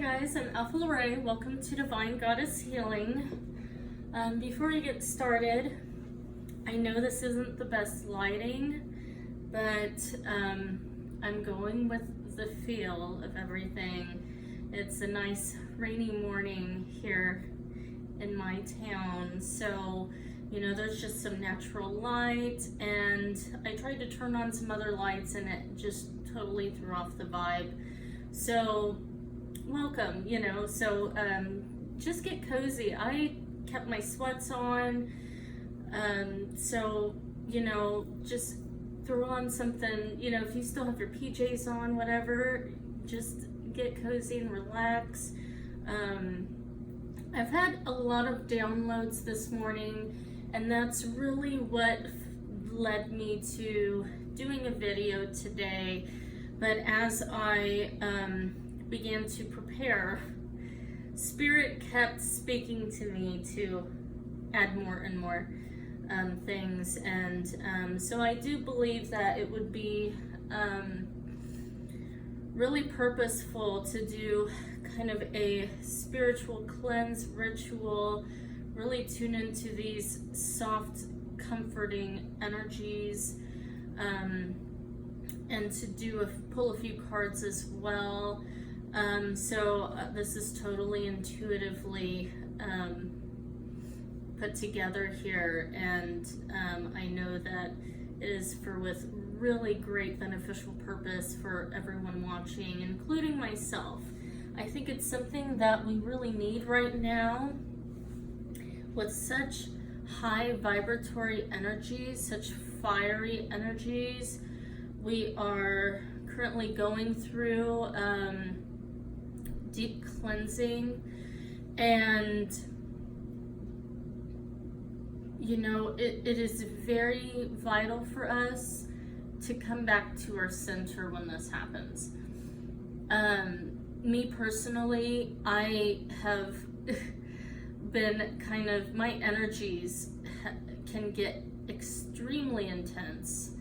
guys, I'm Alpha Lorraine. Welcome to Divine Goddess Healing. Before we get started, I know this isn't the best lighting, but I'm going with the feel of everything. It's a nice rainy morning here in my town, so there's just some natural light, and I tried to turn on some other lights and it just totally threw off the vibe. So welcome, just get cozy. I kept my sweats on, so just throw on something, if you still have your PJs on, whatever, just get cozy and relax. I've had a lot of downloads this morning, and that's really what led me to doing a video today. But as I began to prepare, Spirit kept speaking to me to add more and more things, and so I do believe that it would be really purposeful to do kind of a spiritual cleanse ritual, really tune into these soft, comforting energies, and to pull a few cards as well. So this is totally intuitively put together here, and I know that it is with really great beneficial purpose for everyone watching, including myself. I think it's something that we really need right now with such high vibratory energies, such fiery energies. We are currently going through deep cleansing, and it is very vital for us to come back to our center when this happens. Me personally, I have been my energies can get extremely intense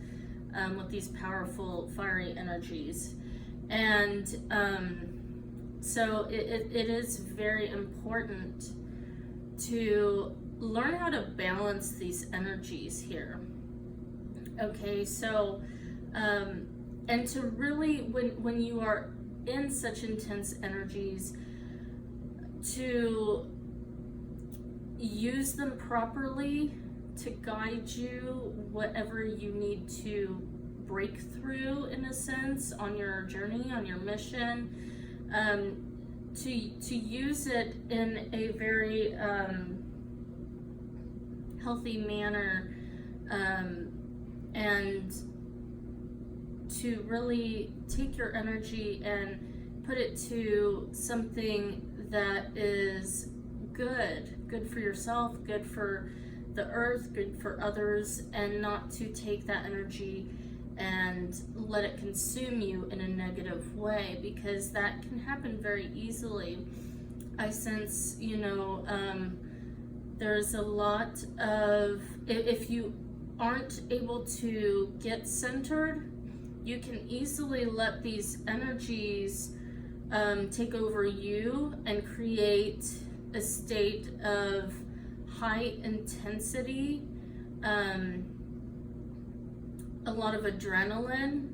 with these powerful fiery energies, and so it is very important to learn how to balance these energies here. Okay, so and to really, when you are in such intense energies, to use them properly to guide you whatever you need to break through, in a sense, on your journey, on your mission, to use it in a very healthy manner, and to really take your energy and put it to something that is good for yourself, good for the earth, good for others, and not to take that energy and let it consume you in a negative way, because that can happen very easily. I sense, there's a lot of, if you aren't able to get centered, you can easily let these energies take over you and create a state of high intensity, a lot of adrenaline,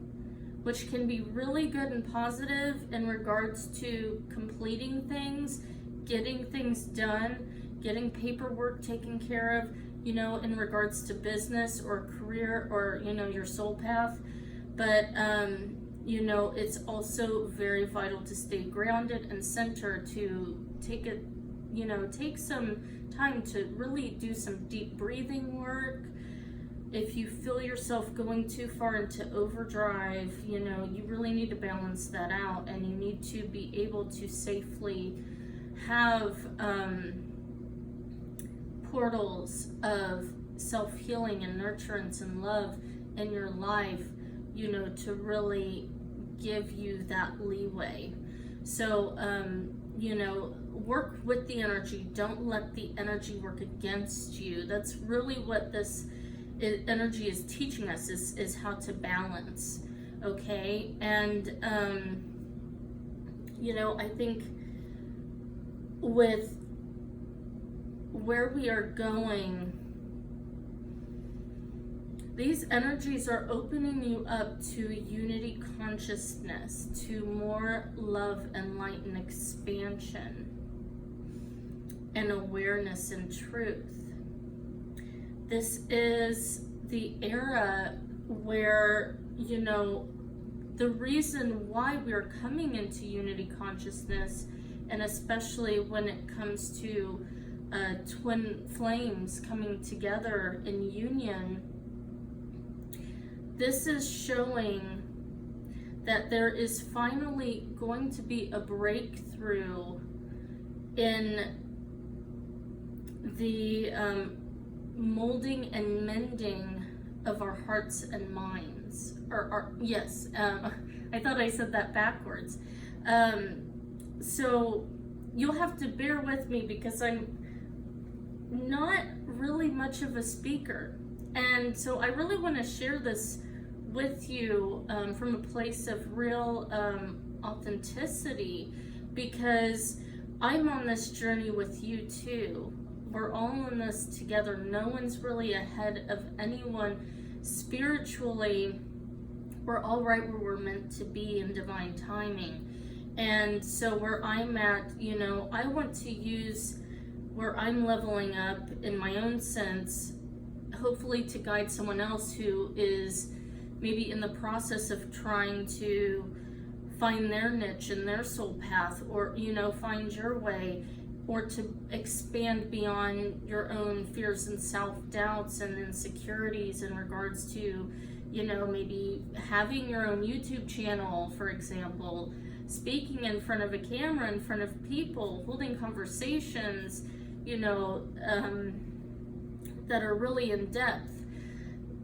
which can be really good and positive in regards to completing things, getting things done, getting paperwork taken care of, in regards to business or career or, your soul path. But, it's also very vital to stay grounded and centered, to take some time to really do some deep breathing work. If you feel yourself going too far into overdrive, you really need to balance that out, and you need to be able to safely have portals of self-healing and nurturance and love in your life, to really give you that leeway. So, work with the energy. Don't let the energy work against you. That's really what this energy is teaching us, is how to balance. Okay, and I think with where we are going, these energies are opening you up to unity consciousness, to more love and light and expansion and awareness and truth. This is the era where, you know, the reason why we're coming into unity consciousness, and especially when it comes to twin flames coming together in union, this is showing that there is finally going to be a breakthrough in the molding and mending of our hearts and minds. I thought I said that backwards. So you'll have to bear with me because I'm not really much of a speaker. And so I really want to share this with you from a place of real authenticity, because I'm on this journey with you too. We're all in this together. No one's really ahead of anyone. Spiritually, we're all right where we're meant to be in divine timing. And so where I'm at, you know, I want to use where I'm leveling up in my own sense, hopefully to guide someone else who is maybe in the process of trying to find their niche and their soul path, or, you know, find your way, or to expand beyond your own fears and self-doubts and insecurities in regards to, you know, maybe having your own YouTube channel, for example, speaking in front of a camera, in front of people, holding conversations, you know, that are really in depth.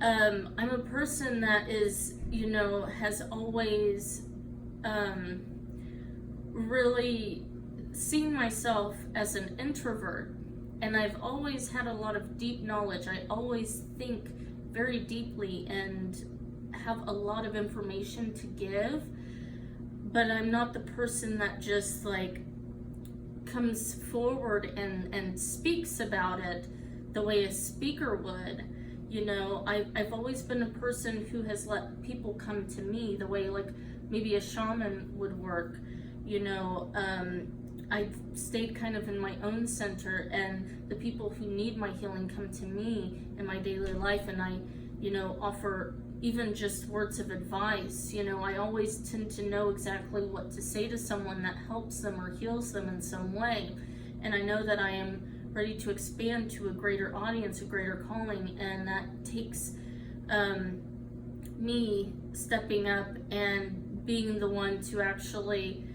I'm a person that is, you know, has always really seen myself as an introvert, and I've always had a lot of deep knowledge. I always think very deeply and have a lot of information to give, but I'm not the person that just like comes forward and speaks about it the way a speaker would. You know, I've always been a person who has let people come to me the way like maybe a shaman would work. You know, I've stayed kind of in my own center, and the people who need my healing come to me in my daily life, and I, you know, offer even just words of advice. You know, I always tend to know exactly what to say to someone that helps them or heals them in some way. And I know that I am ready to expand to a greater audience, a greater calling, and that takes me stepping up and being the one to actually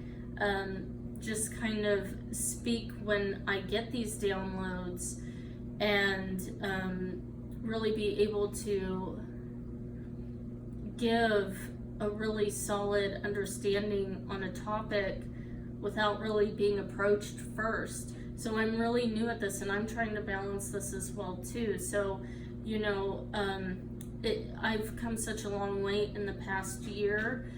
just kind of speak when I get these downloads, and really be able to give a really solid understanding on a topic without really being approached first. So I'm really new at this, and I'm trying to balance this as well too. So, you know, I've come such a long way in the past year.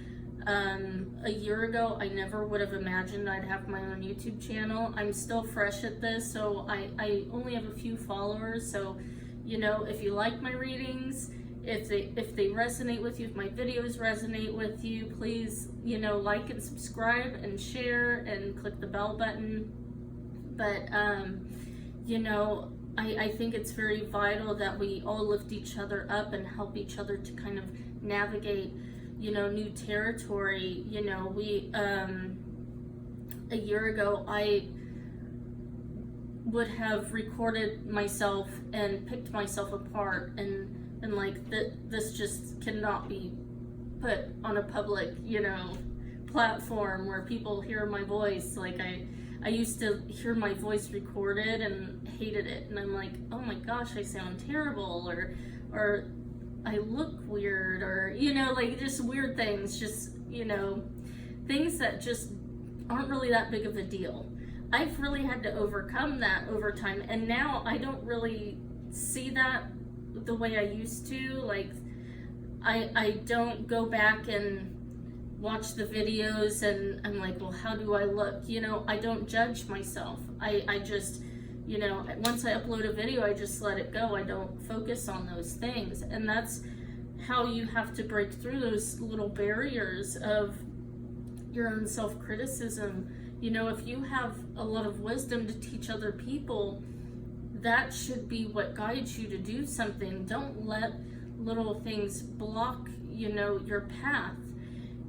A year ago, I never would have imagined I'd have my own YouTube channel. I'm still fresh at this, so I only have a few followers. So, you know, if you like my readings, if they resonate with you, if my videos resonate with you, please, you know, like and subscribe and share and click the bell button. But, you know, I think it's very vital that we all lift each other up and help each other to kind of navigate, you know, new territory. You know, we, a year ago, I would have recorded myself and picked myself apart, and like, this just cannot be put on a public, you know, platform where people hear my voice. Like, I used to hear my voice recorded and hated it, and I'm like, oh my gosh, I sound terrible, or I look weird, or, you know, like, just weird things, just, you know, things that just aren't really that big of a deal. I've really had to overcome that over time, and now I don't really see that the way I used to. Like, I don't go back and watch the videos and I'm like, well, how do I look? You know, I don't judge myself. I just, you know, once I upload a video, I just let it go. I don't focus on those things. And that's how you have to break through those little barriers of your own self-criticism. You know, if you have a lot of wisdom to teach other people, that should be what guides you to do something. Don't let little things block, you know, your path.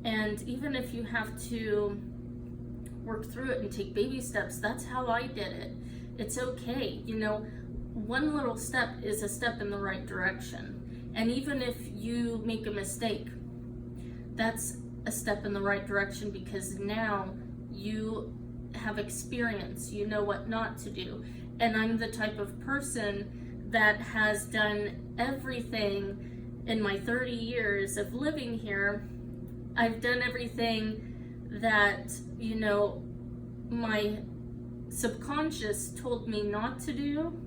And even if you have to work through it and take baby steps, that's how I did it. It's okay. You know, one little step is a step in the right direction. And even if you make a mistake, that's a step in the right direction, because now you have experience, you know what not to do. And I'm the type of person that has done everything in my 30 years of living here. I've done everything that, you know, my subconscious told me not to do,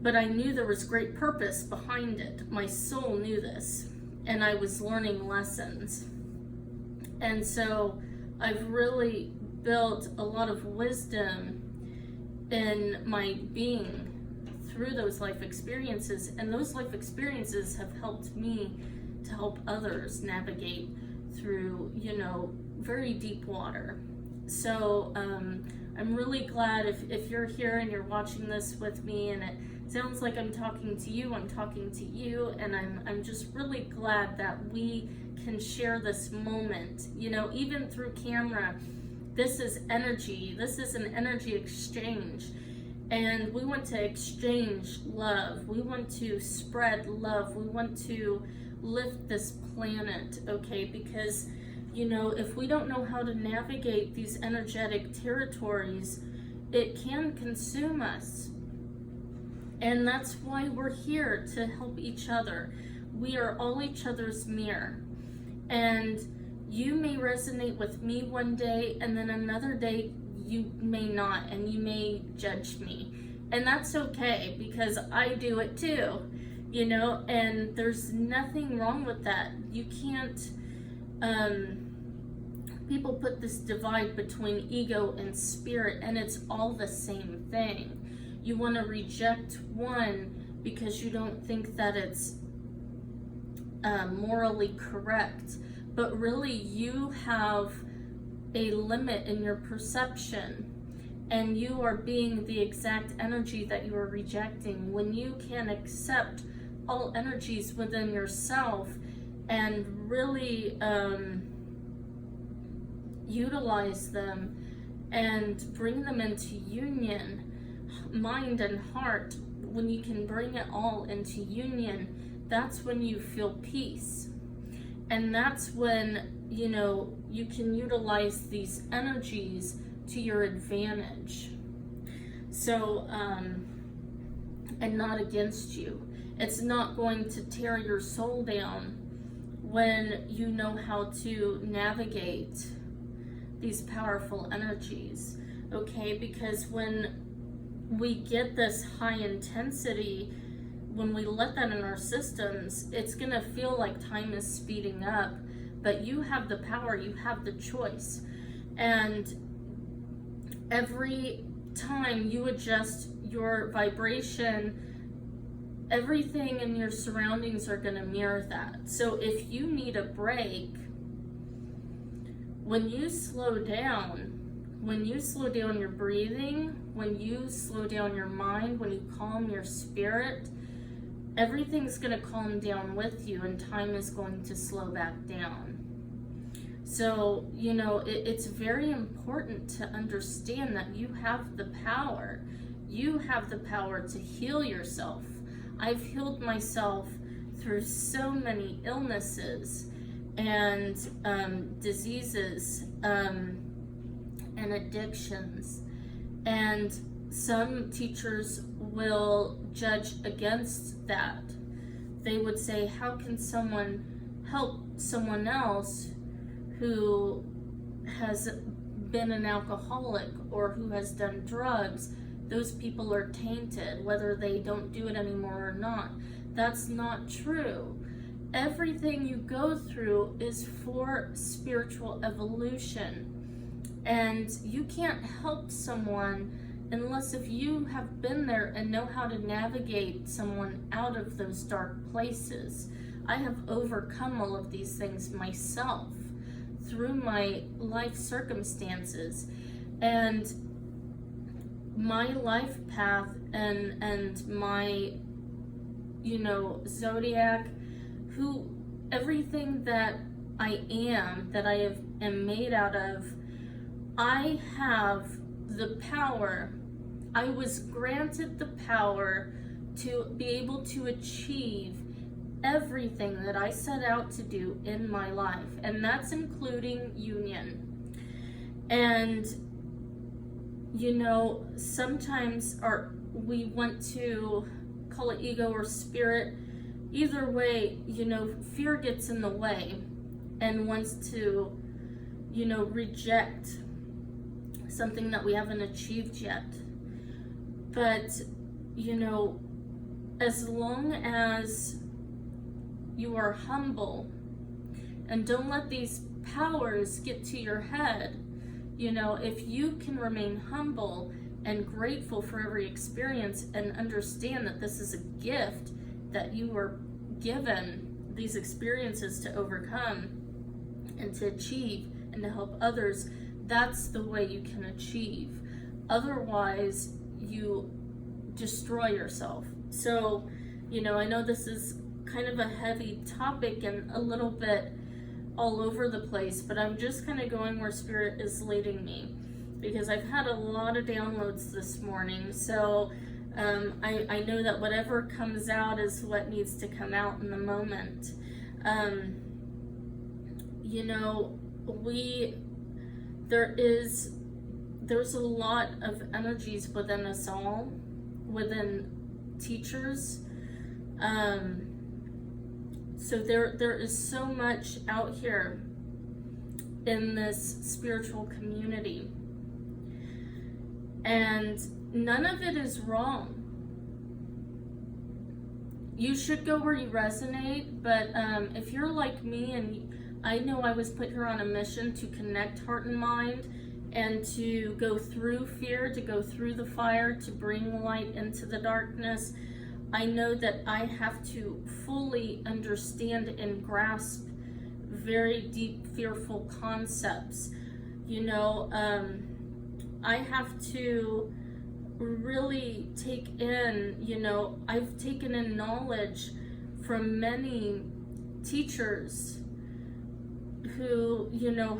but I knew there was great purpose behind it. My soul knew this, and I was learning lessons. And so I've really built a lot of wisdom in my being through those life experiences, and those life experiences have helped me to help others navigate through, you know, very deep water. So I'm really glad if you're here and you're watching this with me, and it sounds like I'm talking to you, and I'm just really glad that we can share this moment, you know, even through camera. This is energy. This is an energy exchange. And we want to exchange love. We want to spread love. We want to lift this planet, okay? Because, you know, if we don't know how to navigate these energetic territories, it can consume us. And that's why we're here, to help each other. We are all each other's mirror. And you may resonate with me one day, and then another day you may not, and you may judge me. And that's okay, because I do it too, you know, and there's nothing wrong with that. You can't, people put this divide between ego and spirit, and it's all the same thing. You want to reject one because you don't think that it's morally correct, but really you have a limit in your perception, and you are being the exact energy that you are rejecting. When you can accept all energies within yourself and really utilize them and bring them into union, mind and heart, when you can bring it all into union, that's when you feel peace. And that's when, you know, you can utilize these energies to your advantage. So, and not against you. It's not going to tear your soul down when you know how to navigate these powerful energies, okay? Because when we get this high intensity, when we let that in our systems, it's gonna feel like time is speeding up, but you have the power, you have the choice. And every time you adjust your vibration, everything in your surroundings are gonna mirror that. So if you need a break, when you slow down your breathing, when you slow down your mind, when you calm your spirit, everything's going to calm down with you, and time is going to slow back down. So, you know, it's very important to understand that you have the power. You have the power to heal yourself. I've healed myself through so many illnesses and diseases and addictions. And some teachers will judge against that. They would say, how can someone help someone else who has been an alcoholic or who has done drugs? Those people are tainted, whether they don't do it anymore or not. That's not true. everything you go through is for spiritual evolution. And you can't help someone unless if you have been there and know how to navigate someone out of those dark places. I have overcome all of these things myself through my life circumstances, and my life path and my, zodiac, everything that I am made out of, I have the power. I was granted the power to be able to achieve everything that I set out to do in my life, and that's including union. And sometimes we want to call it ego or spirit. Either way, fear gets in the way and wants to reject something that we haven't achieved yet. But as long as you are humble and don't let these powers get to your head, if you can remain humble and grateful for every experience and understand that this is a gift that you were given these experiences to overcome and to achieve and to help others, that's the way you can achieve. Otherwise, you destroy yourself. So, I know this is kind of a heavy topic and a little bit all over the place, but I'm just kind of going where Spirit is leading me, because I've had a lot of downloads this morning. So I know that whatever comes out is what needs to come out in the moment. There's a lot of energies within us all, within teachers. So there is so much out here in this spiritual community, and none of it is wrong. You should go where you resonate, but if you're like me, and I know I was put here on a mission to connect heart and mind and to go through fear, to go through the fire, to bring light into the darkness, I know that I have to fully understand and grasp very deep, fearful concepts. I have to really take in, I've taken in knowledge from many teachers who,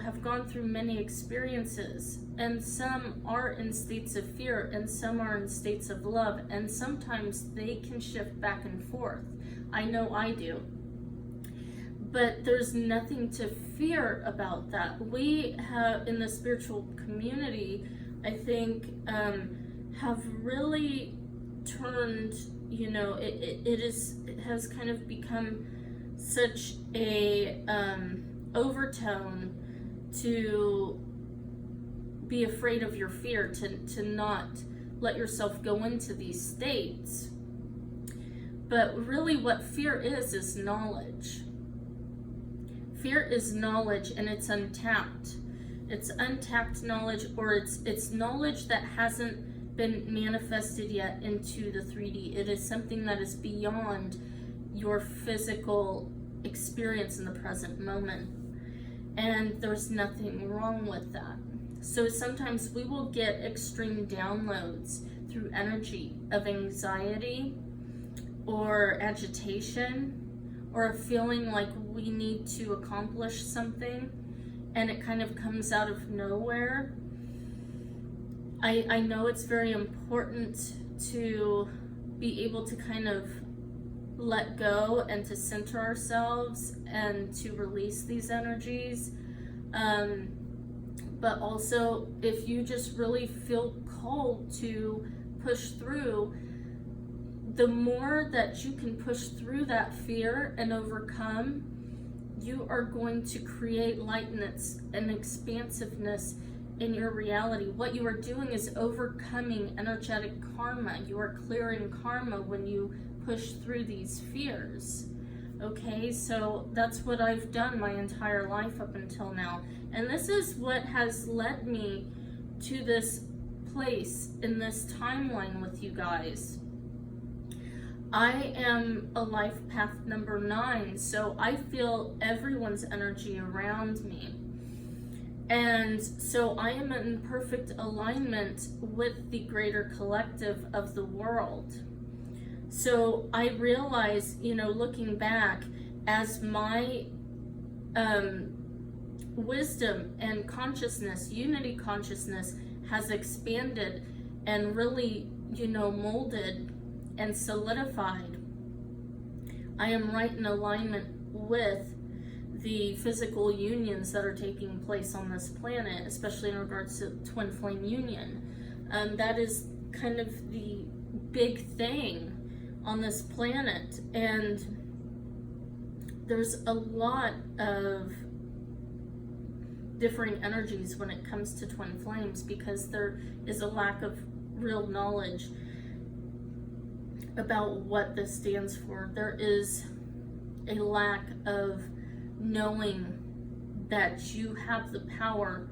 have gone through many experiences, and some are in states of fear and some are in states of love, and sometimes they can shift back and forth. I know I do. But there's nothing to fear about that. We have, in the spiritual community, I think, have really turned, it has kind of become such a overtone to be afraid of your fear, to not let yourself go into these states. But really what fear is knowledge. Fear is knowledge, and it's untapped. It's untapped knowledge, or it's knowledge that hasn't been manifested yet into the 3D. It is something that is beyond your physical experience in the present moment. And there's nothing wrong with that. So sometimes we will get extreme downloads through energy of anxiety or agitation, or a feeling like we need to accomplish something, and it kind of comes out of nowhere. I know it's very important to be able to kind of let go and to center ourselves and to release these energies. But also, if you just really feel called to push through, the more that you can push through that fear and overcome, you are going to create lightness and expansiveness in your reality. What you are doing is overcoming energetic karma. You are clearing karma when you push through these fears. Okay, so that's what I've done my entire life up until now. And this is what has led me to this place in this timeline with you guys. I am a life path number 9, so I feel everyone's energy around me. And so I am in perfect alignment with the greater collective of the world. So I realize, looking back, as my wisdom and consciousness, unity consciousness, has expanded and really, molded and solidified, I am right in alignment with the physical unions that are taking place on this planet, especially in regards to twin flame union. That is kind of the big thing on this planet, and there's a lot of differing energies when it comes to twin flames, because there is a lack of real knowledge about what this stands for. There is a lack of knowing that you have the power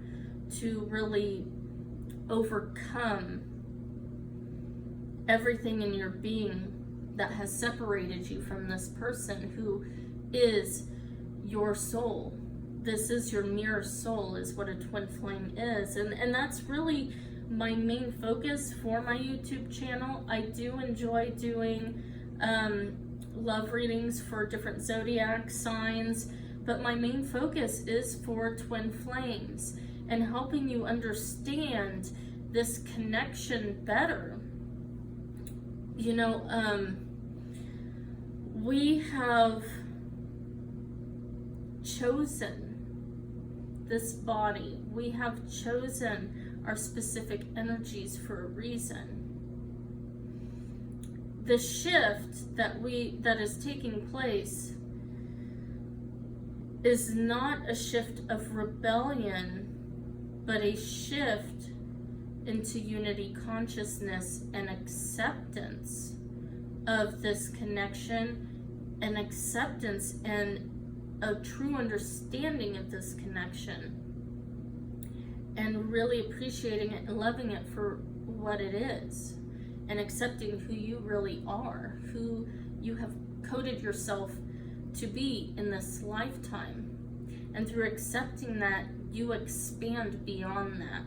to really overcome everything in your being that has separated you from this person who is your soul. This is your mirror soul, is what a twin flame is. And that's really my main focus for my YouTube channel. I do enjoy doing love readings for different zodiac signs, but my main focus is for twin flames and helping you understand this connection better. We have chosen this body. We have chosen our specific energies for a reason. The shift that is taking place is not a shift of rebellion, but a shift into unity consciousness and acceptance of this connection, and acceptance and a true understanding of this connection, and really appreciating it and loving it for what it is, and accepting who you really are, who you have coded yourself to be in this lifetime. And through accepting that, you expand beyond that.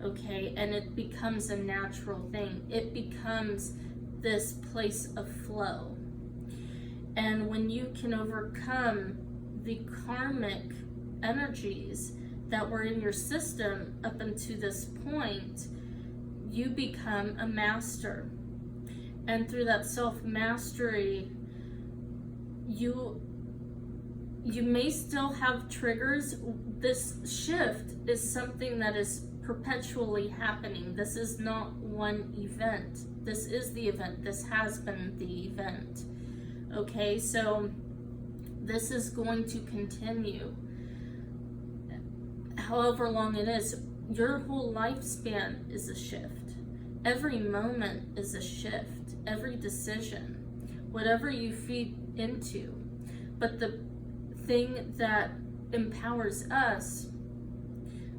Okay, and it becomes a natural thing. It becomes this place of flow. And when you can overcome the karmic energies that were in your system up until this point, you become a master. And through that self-mastery, you may still have triggers. This shift is something that is perpetually happening. This is not one event. This is the event. This has been the event. Okay, so this is going to continue. However long it is, your whole lifespan is a shift. Every moment is a shift. Every decision, whatever you feed into. But the thing that empowers us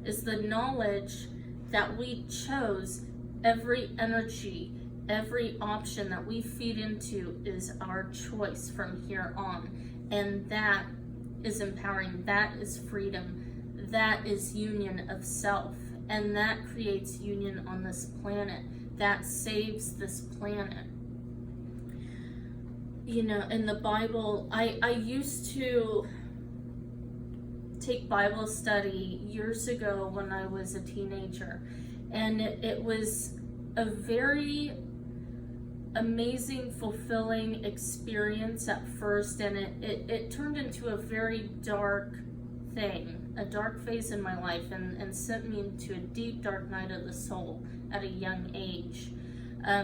is the knowledge that we chose. Every energy, every option that we feed into is our choice from here on. And that is empowering. That is freedom. That is union of self. And that creates union on this planet. That saves this planet. In the Bible, I used to take Bible study years ago when I was a teenager, and it was a very amazing, fulfilling experience at first, and it turned into a very dark thing, a dark phase in my life, and sent me into a deep dark night of the soul at a young age,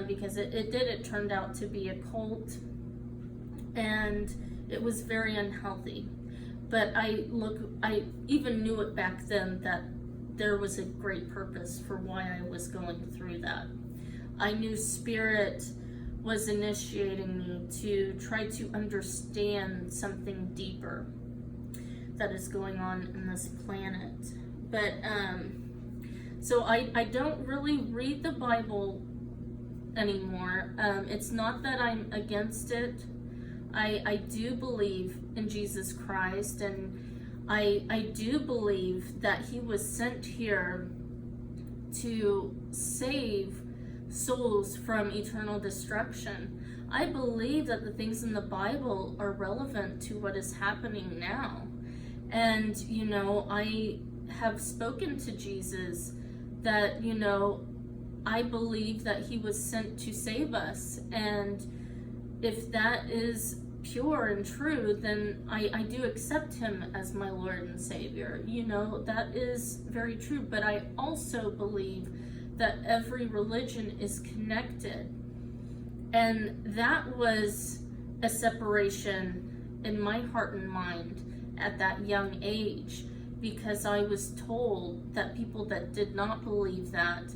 because it turned out to be a cult, and it was very unhealthy. But I even knew it back then that there was a great purpose for why I was going through that. I knew Spirit was initiating me to try to understand something deeper that is going on in this planet. But so I don't really read the Bible anymore. It's not that I'm against it. I do believe in Jesus Christ, and I do believe that he was sent here to save souls from eternal destruction. I believe that the things in the Bible are relevant to what is happening now. And, you know, I have spoken to Jesus that, you know, I believe that he was sent to save us. And if that is pure and true, then I do accept him as my Lord and Savior. You know, that is very true. But I also believe that every religion is connected. And that was a separation in my heart and mind at that young age, because I was told that people that did not believe that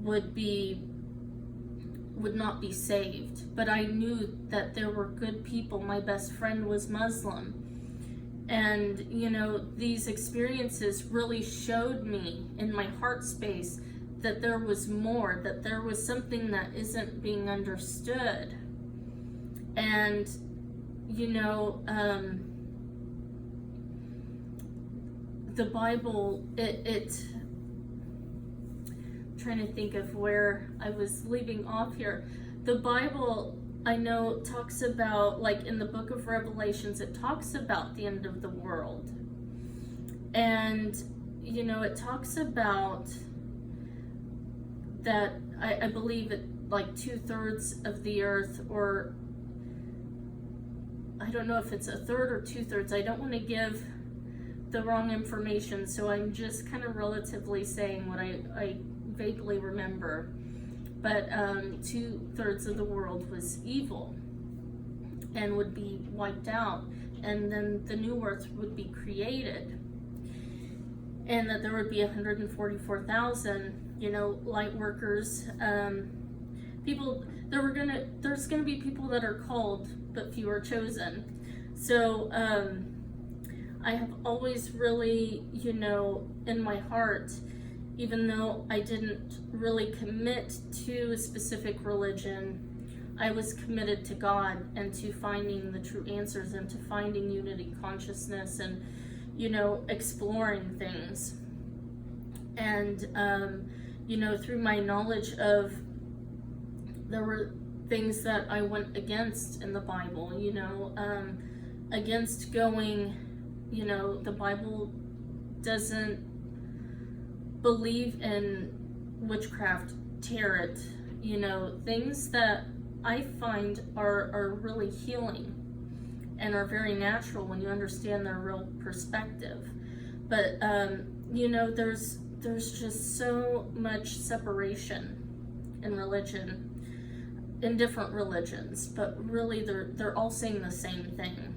would not be saved. But I knew that there were good people. My best friend was Muslim. And, you know, these experiences really showed me in my heart space that there was more, that there was something that isn't being understood. And, you know, the Bible, I'm trying to think of where I was leaving off here. The Bible, I know, talks about, like in the book of Revelations, it talks about the end of the world. And, you know, it talks about that, I believe it, like 2/3 of the earth, or I don't know if it's 1/3 or 2/3. I don't want to give the wrong information, so I'm just kind of relatively saying what I vaguely remember. But 2/3 of the world was evil and would be wiped out, and then the new earth would be created, and that there would be 144,000, you know, light workers, people. There's gonna be people that are called, but few are chosen. So I have always really, you know, in my heart, even though I didn't really commit to a specific religion, I was committed to God and to finding the true answers and to finding unity consciousness and, you know, exploring things. And, you know, through my knowledge of, there were things that I went against in the Bible, you know, against going, you know, the Bible doesn't believe in witchcraft, tarot, you know, things that I find are really healing and are very natural when you understand their real perspective. But, you know, there's just so much separation in religion, in different religions, but really they're all saying the same thing.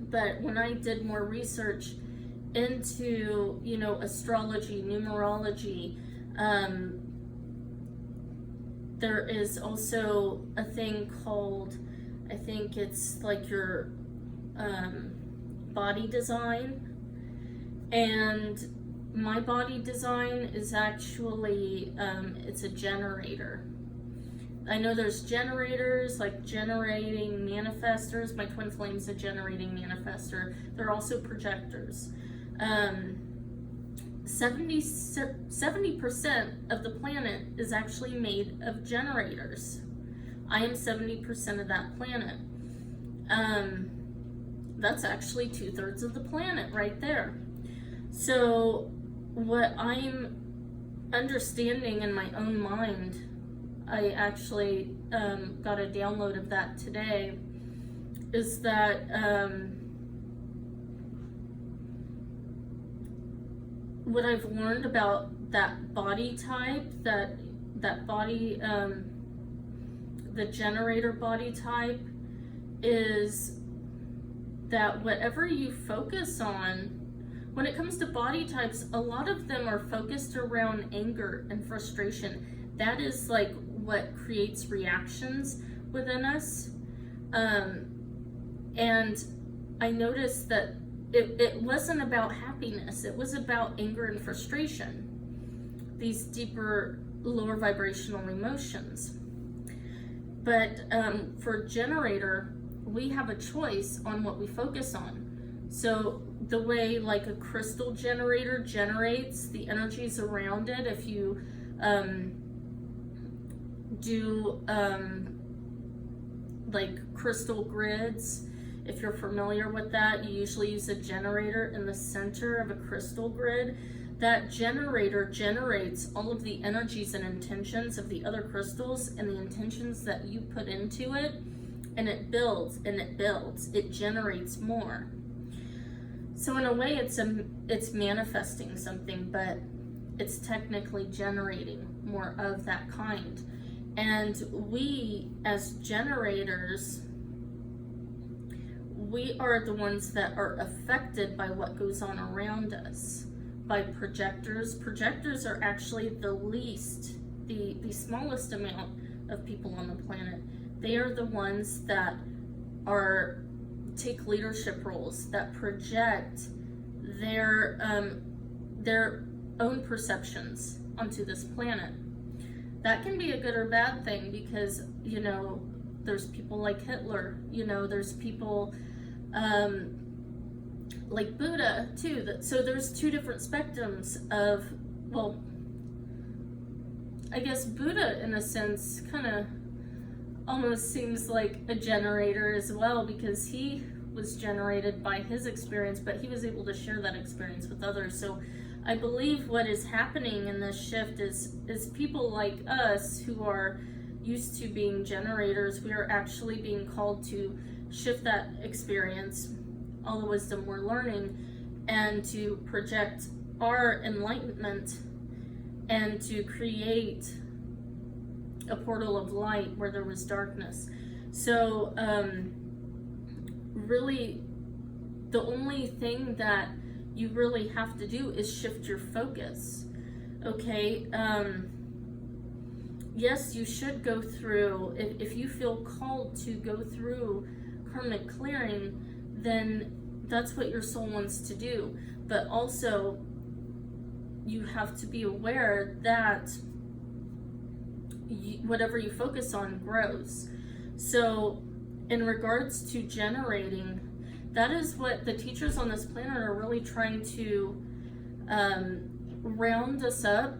But when I did more research into, you know, astrology, numerology, there is also a thing called, I think it's like your body design. And my body design is actually, it's a generator. I know there's generators, like generating manifestors. My twin flame's a generating manifestor. They're also projectors. 70% of the planet is actually made of generators. I am 70% of that planet. That's actually 2/3 of the planet right there. So what I'm understanding in my own mind, I actually got a download of that today, is that what I've learned about that body type, that body, the generator body type, is that whatever you focus on, when it comes to body types, a lot of them are focused around anger and frustration. That is like what creates reactions within us. And I noticed that it wasn't about happiness, it was about anger and frustration, these deeper, lower vibrational emotions. But for generator, we have a choice on what we focus on. So the way like a crystal generator generates the energies around it, if you do like crystal grids, if you're familiar with that, you usually use a generator in the center of a crystal grid. That generator generates all of the energies and intentions of the other crystals and the intentions that you put into it, and it builds and it builds. It generates more. So in a way, it's manifesting something, but it's technically generating more of that kind. And we, as generators, we are the ones that are affected by what goes on around us. By projectors. Projectors are actually the least, the smallest amount of people on the planet. They are the ones that take leadership roles, that project their own perceptions onto this planet. That can be a good or bad thing, because, you know, there's people like Hitler, you know, there's people like Buddha too. So there's two different spectrums of, well, I guess Buddha in a sense kind of almost seems like a generator as well, because he was generated by his experience, but he was able to share that experience with others. So I believe what is happening in this shift is people like us who are used to being generators, we are actually being called to shift that experience, all the wisdom we're learning, and to project our enlightenment and to create a portal of light where there was darkness. So really the only thing that you really have to do is shift your focus. Okay, yes, you should go through, if you feel called to go through karmic clearing, then that's what your soul wants to do. But also, you have to be aware that whatever you focus on grows. So in regards to generating, that is what the teachers on this planet are really trying to round us up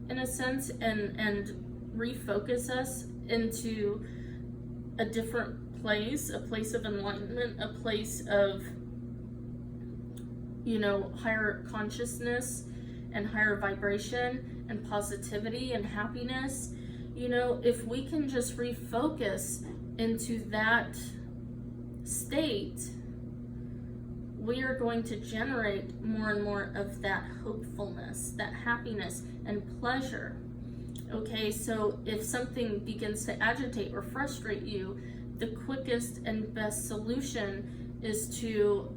in a sense, and refocus us into a different place, a place of enlightenment, a place of, you know, higher consciousness and higher vibration and positivity and happiness. You know, if we can just refocus into that state, we are going to generate more and more of that hopefulness, that happiness and pleasure. Okay, so if something begins to agitate or frustrate you, the quickest and best solution is to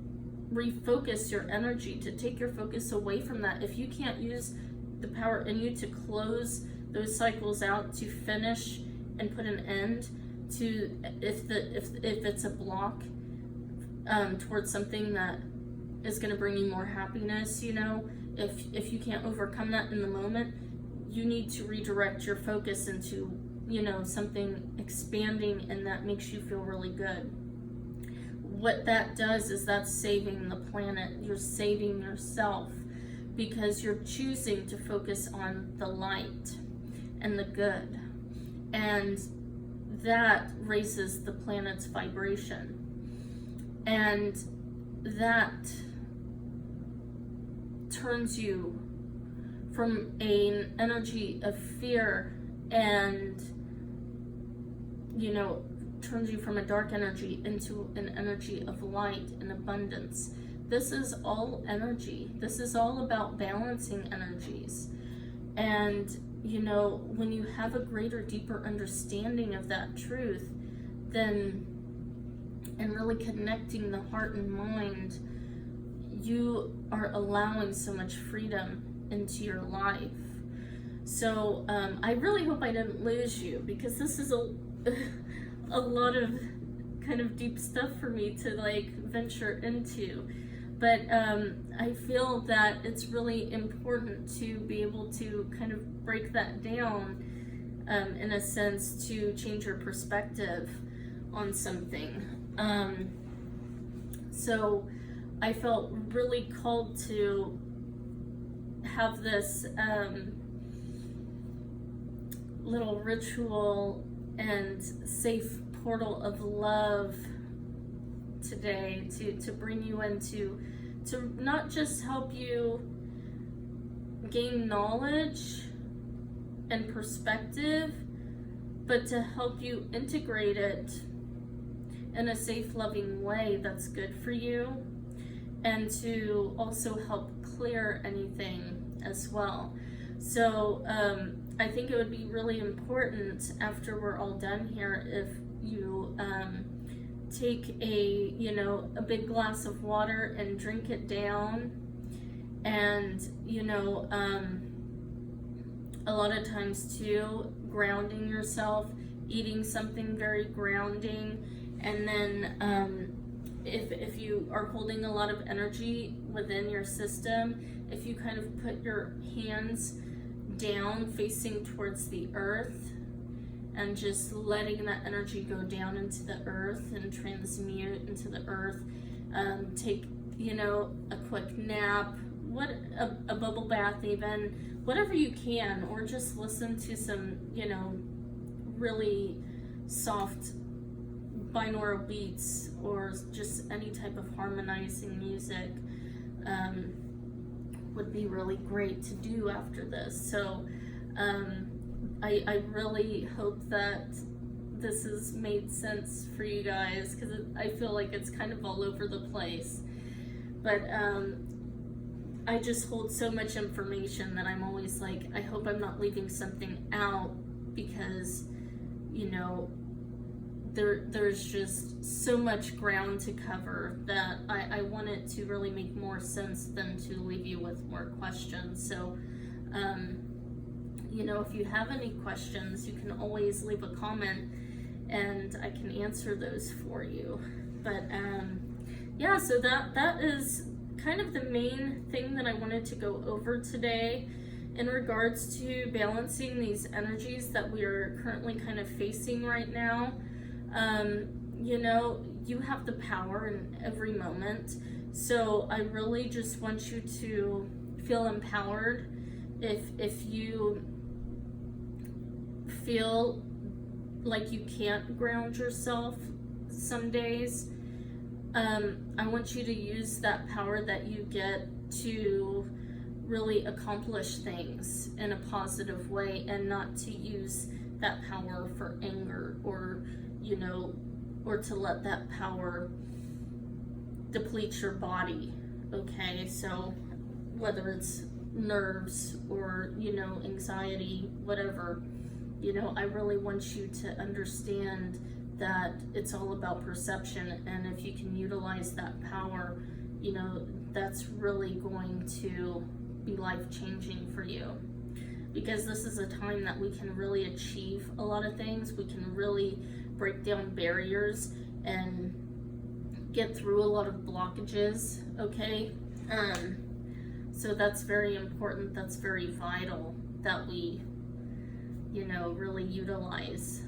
refocus your energy, to take your focus away from that. If you can't use the power in you to close those cycles out, to finish and put an end to, if it's a block towards something that is going to bring you more happiness, you know, if you can't overcome that in the moment, you need to redirect your focus into, you know, something expanding and that makes you feel really good. What that does is that's saving the planet. You're saving yourself, because you're choosing to focus on the light and the good, and that raises the planet's vibration, and that turns you from an energy of fear and, you know, turns you from a dark energy into an energy of light and abundance. This is all energy. This is all about balancing energies. And, you know, when you have a greater, deeper understanding of that truth, then, and really connecting the heart and mind, you are allowing so much freedom into your life. So I really hope I didn't lose you, because this is a a lot of kind of deep stuff for me to like venture into. But I feel that it's really important to be able to kind of break that down in a sense, to change your perspective on something. So I felt really called to have this little ritual and safe portal of love today to bring you into, to not just help you gain knowledge and perspective, but to help you integrate it in a safe, loving way that's good for you, and to also help clear anything as well. So I think it would be really important, after we're all done here, if you take a big glass of water and drink it down. And a lot of times too, grounding yourself, eating something very grounding. And then if you are holding a lot of energy within your system, if you kind of put your hands down facing towards the earth and just letting that energy go down into the earth and transmute into the earth, take a quick nap, a bubble bath, even whatever you can, or just listen to some really soft binaural beats, or just any type of harmonizing music would be really great to do after this. So I really hope that this has made sense for you guys, because I feel like it's kind of all over the place. But I just hold so much information that I'm always like, I hope I'm not leaving something out, because there's just so much ground to cover that I want it to really make more sense than to leave you with more questions. So if you have any questions, you can always leave a comment and I can answer those for you. But yeah, so that is kind of the main thing that I wanted to go over today in regards to balancing these energies that we are currently kind of facing right now. You have the power in every moment, so I really just want you to feel empowered. If you feel like you can't ground yourself some days, I want you to use that power that you get to really accomplish things in a positive way, and not to use that power for anger, or to let that power deplete your body. Okay, so whether it's nerves or anxiety, whatever, I really want you to understand that it's all about perception, and if you can utilize that power, that's really going to be life-changing for you, because this is a time that we can really achieve a lot of things. We can really break down barriers and get through a lot of blockages. Okay, so that's very important. That's very vital that we really utilize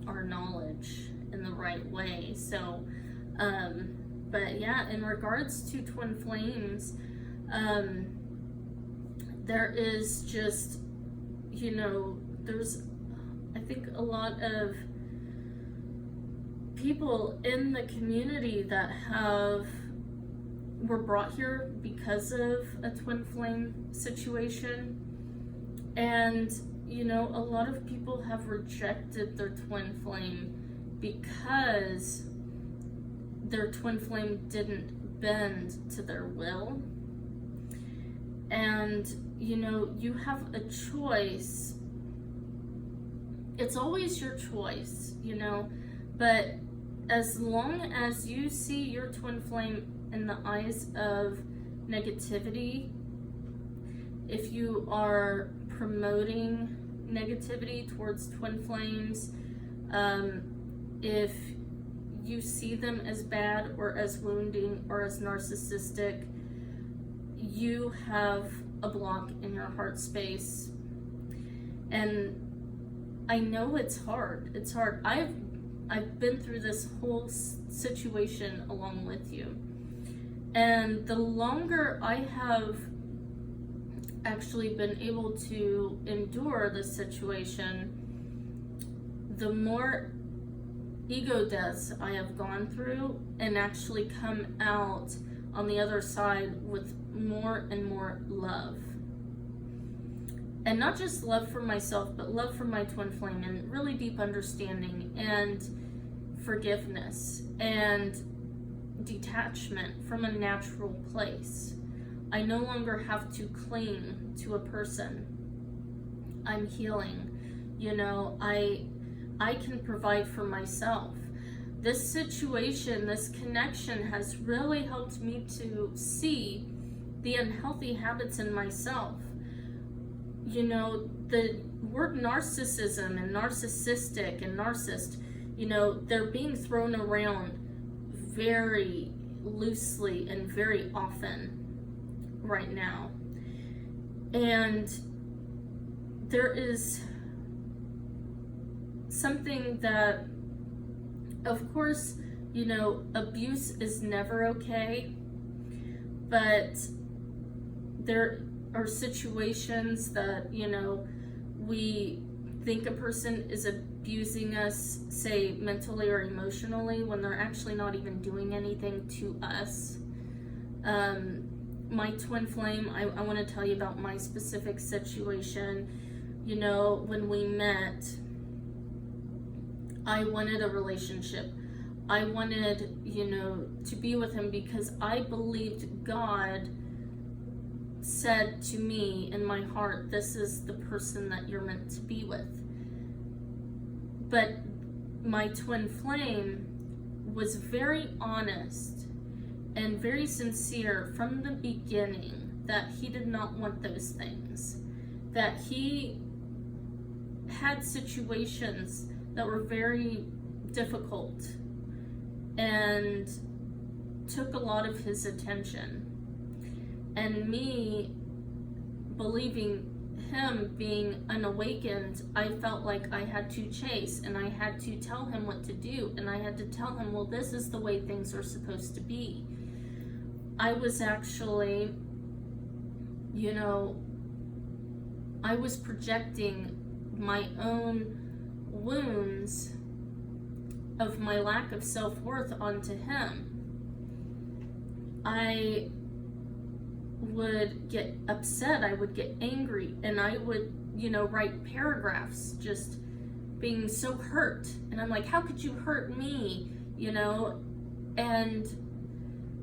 our knowledge in the right way. So but yeah, in regards to twin flames, there is just there's, I think, a lot of people in the community that were brought here because of a twin flame situation, and a lot of people have rejected their twin flame because their twin flame didn't bend to their will. And you have a choice. It's always your choice, but as long as you see your twin flame in the eyes of negativity, if you are promoting negativity towards twin flames. If you see them as bad or as wounding or as narcissistic, you have a block in your heart space. And I know it's hard. It's hard. I've been through this whole situation along with you. And the longer I have actually been able to endure this situation, the more ego deaths I have gone through and actually come out on the other side with more and more love. And not just love for myself, but love for my twin flame, and really deep understanding and forgiveness and detachment from a natural place. I no longer have to cling to a person. I'm healing. You know, I can provide for myself. This situation, this connection has really helped me to see the unhealthy habits in myself. You know, the word narcissism and narcissistic and narcissist, you know, they're being thrown around very loosely and very often right now. And there is something that, of course, you know, abuse is never okay, but there are situations that, you know, we think a person is abusing us, say mentally or emotionally, when they're actually not even doing anything to us. My twin flame, I want to tell you about my specific situation. You know, when we met, I wanted a relationship. I wanted, you know, to be with him because I believed God said to me in my heart, this is the person that you're meant to be with. But my twin flame was very honest and very sincere from the beginning that he did not want those things, that he had situations that were very difficult and took a lot of his attention. And me believing him being unawakened, I felt like I had to chase and I had to tell him what to do, and I had to tell him, well, this is the way things are supposed to be. I was actually, you know, I was projecting my own wounds of my lack of self-worth onto him. I would get upset, I would get angry, and I would, you know, write paragraphs just being so hurt. And I'm like, how could you hurt me? You know? And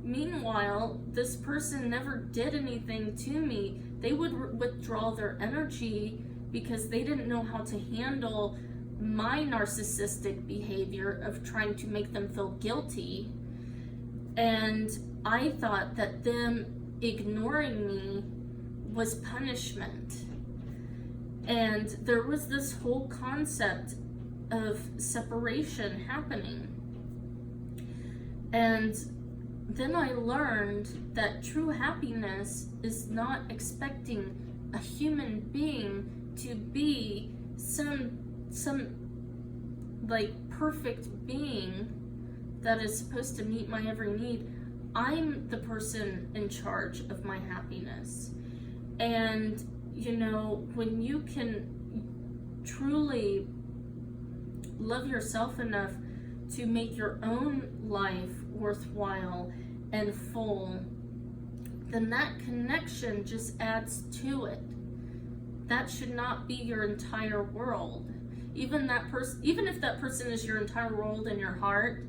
meanwhile, this person never did anything to me. They would withdraw their energy because they didn't know how to handle my narcissistic behavior of trying to make them feel guilty. And I thought that them ignoring me was punishment. And there was this whole concept of separation happening. And then I learned that true happiness is not expecting a human being to be some like perfect being that is supposed to meet my every need. I'm the person in charge of my happiness. And, you know, when you can truly love yourself enough to make your own life worthwhile and full, then that connection just adds to it. That should not be your entire world. Even if that person is your entire world in your heart,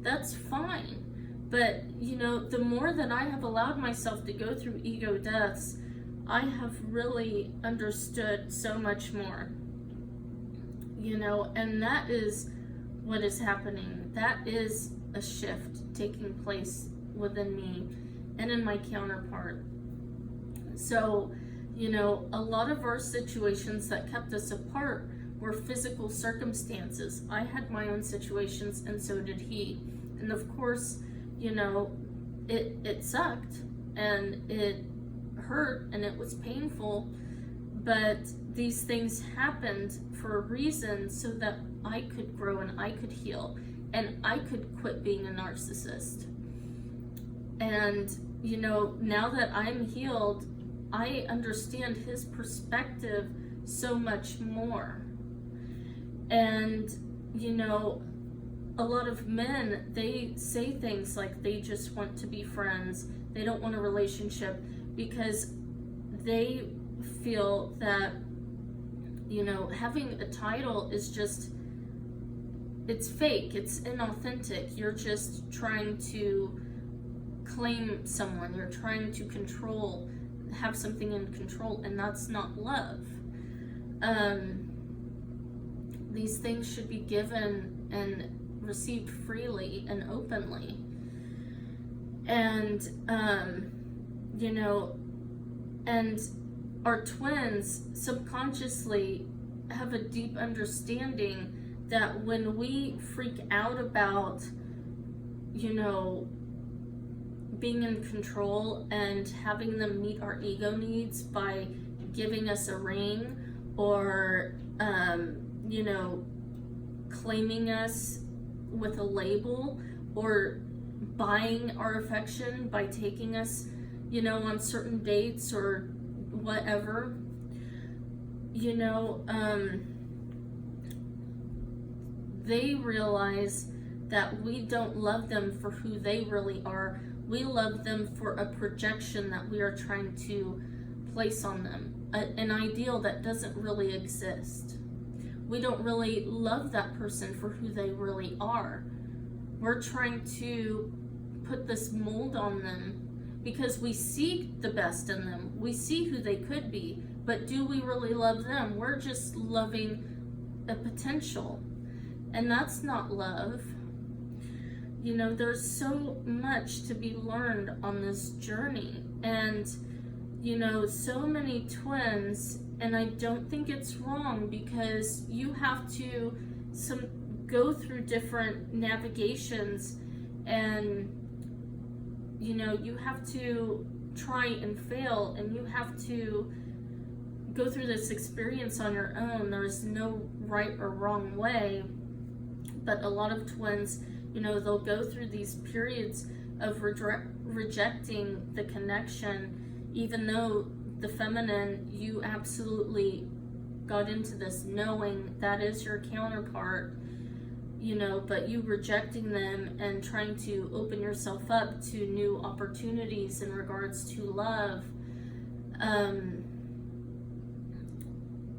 that's fine. But, you know, the more that I have allowed myself to go through ego deaths, I have really understood so much more. You know, and that is what is happening. That is a shift taking place within me and in my counterpart. So, You know, a lot of our situations that kept us apart were physical circumstances. I had my own situations, and so did he. And of course, you know, it sucked, and it hurt, and it was painful, but these things happened for a reason, so that I could grow and I could heal and I could quit being a narcissist. And you know, now that I'm healed, I understand his perspective so much more. And you know, a lot of men, they say things like they just want to be friends, they don't want a relationship, because they feel that, you know, having a title is just, it's fake, it's inauthentic. You're just trying to claim someone, you're trying to control, have something in control, and that's not love. These things should be given and received freely and openly. And you know, and our twins subconsciously have a deep understanding that when we freak out about, you know, being in control and having them meet our ego needs by giving us a ring, or you know, claiming us with a label, or buying our affection by taking us, you know, on certain dates or whatever, you know, they realize that we don't love them for who they really are. We love them for a projection that we are trying to place on them, an ideal that doesn't really exist. We don't really love that person for who they really are. We're trying to put this mold on them because we see the best in them. We see who they could be, but do we really love them? We're just loving a potential, and that's not love. You know, there's so much to be learned on this journey, and you know, so many twins, and I don't think it's wrong, because you have to go through different navigations, and you know, you have to try and fail, and you have to go through this experience on your own. There's no right or wrong way, but a lot of twins, you know, they'll go through these periods of rejecting the connection, even though the feminine, you absolutely got into this knowing that is your counterpart, you know, but you rejecting them and trying to open yourself up to new opportunities in regards to love,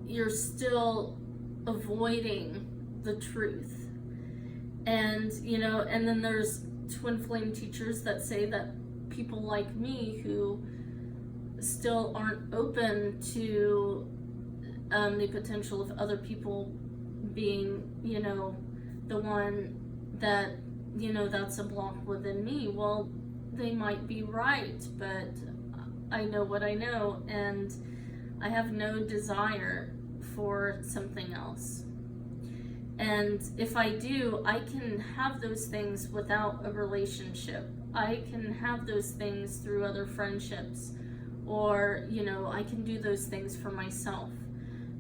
you're still avoiding the truth. And you know, and then there's twin flame teachers that say that people like me who still aren't open to the potential of other people being, you know, the one that, you know, that's a block within me. Well, they might be right, but I know what I know, and I have no desire for something else. And if I do, I can have those things without a relationship. I can have those things through other friendships, or, you know, I can do those things for myself.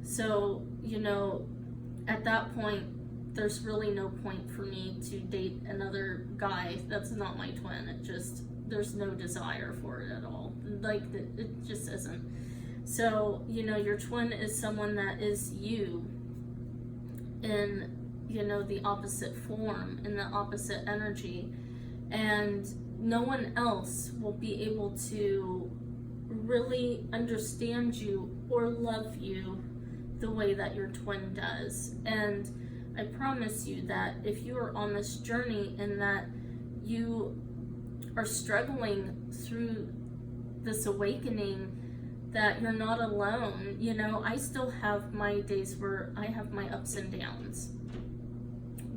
So, you know, at that point, there's really no point for me to date another guy that's not my twin. It just, there's no desire for it at all. Like, it just isn't. So, you know, your twin is someone that is you in, you know, the opposite form, in the opposite energy, and no one else will be able to really understand you or love you the way that your twin does. And I promise you that if you are on this journey and that you are struggling through this awakening, that you're not alone. You know, I still have my days where I have my ups and downs,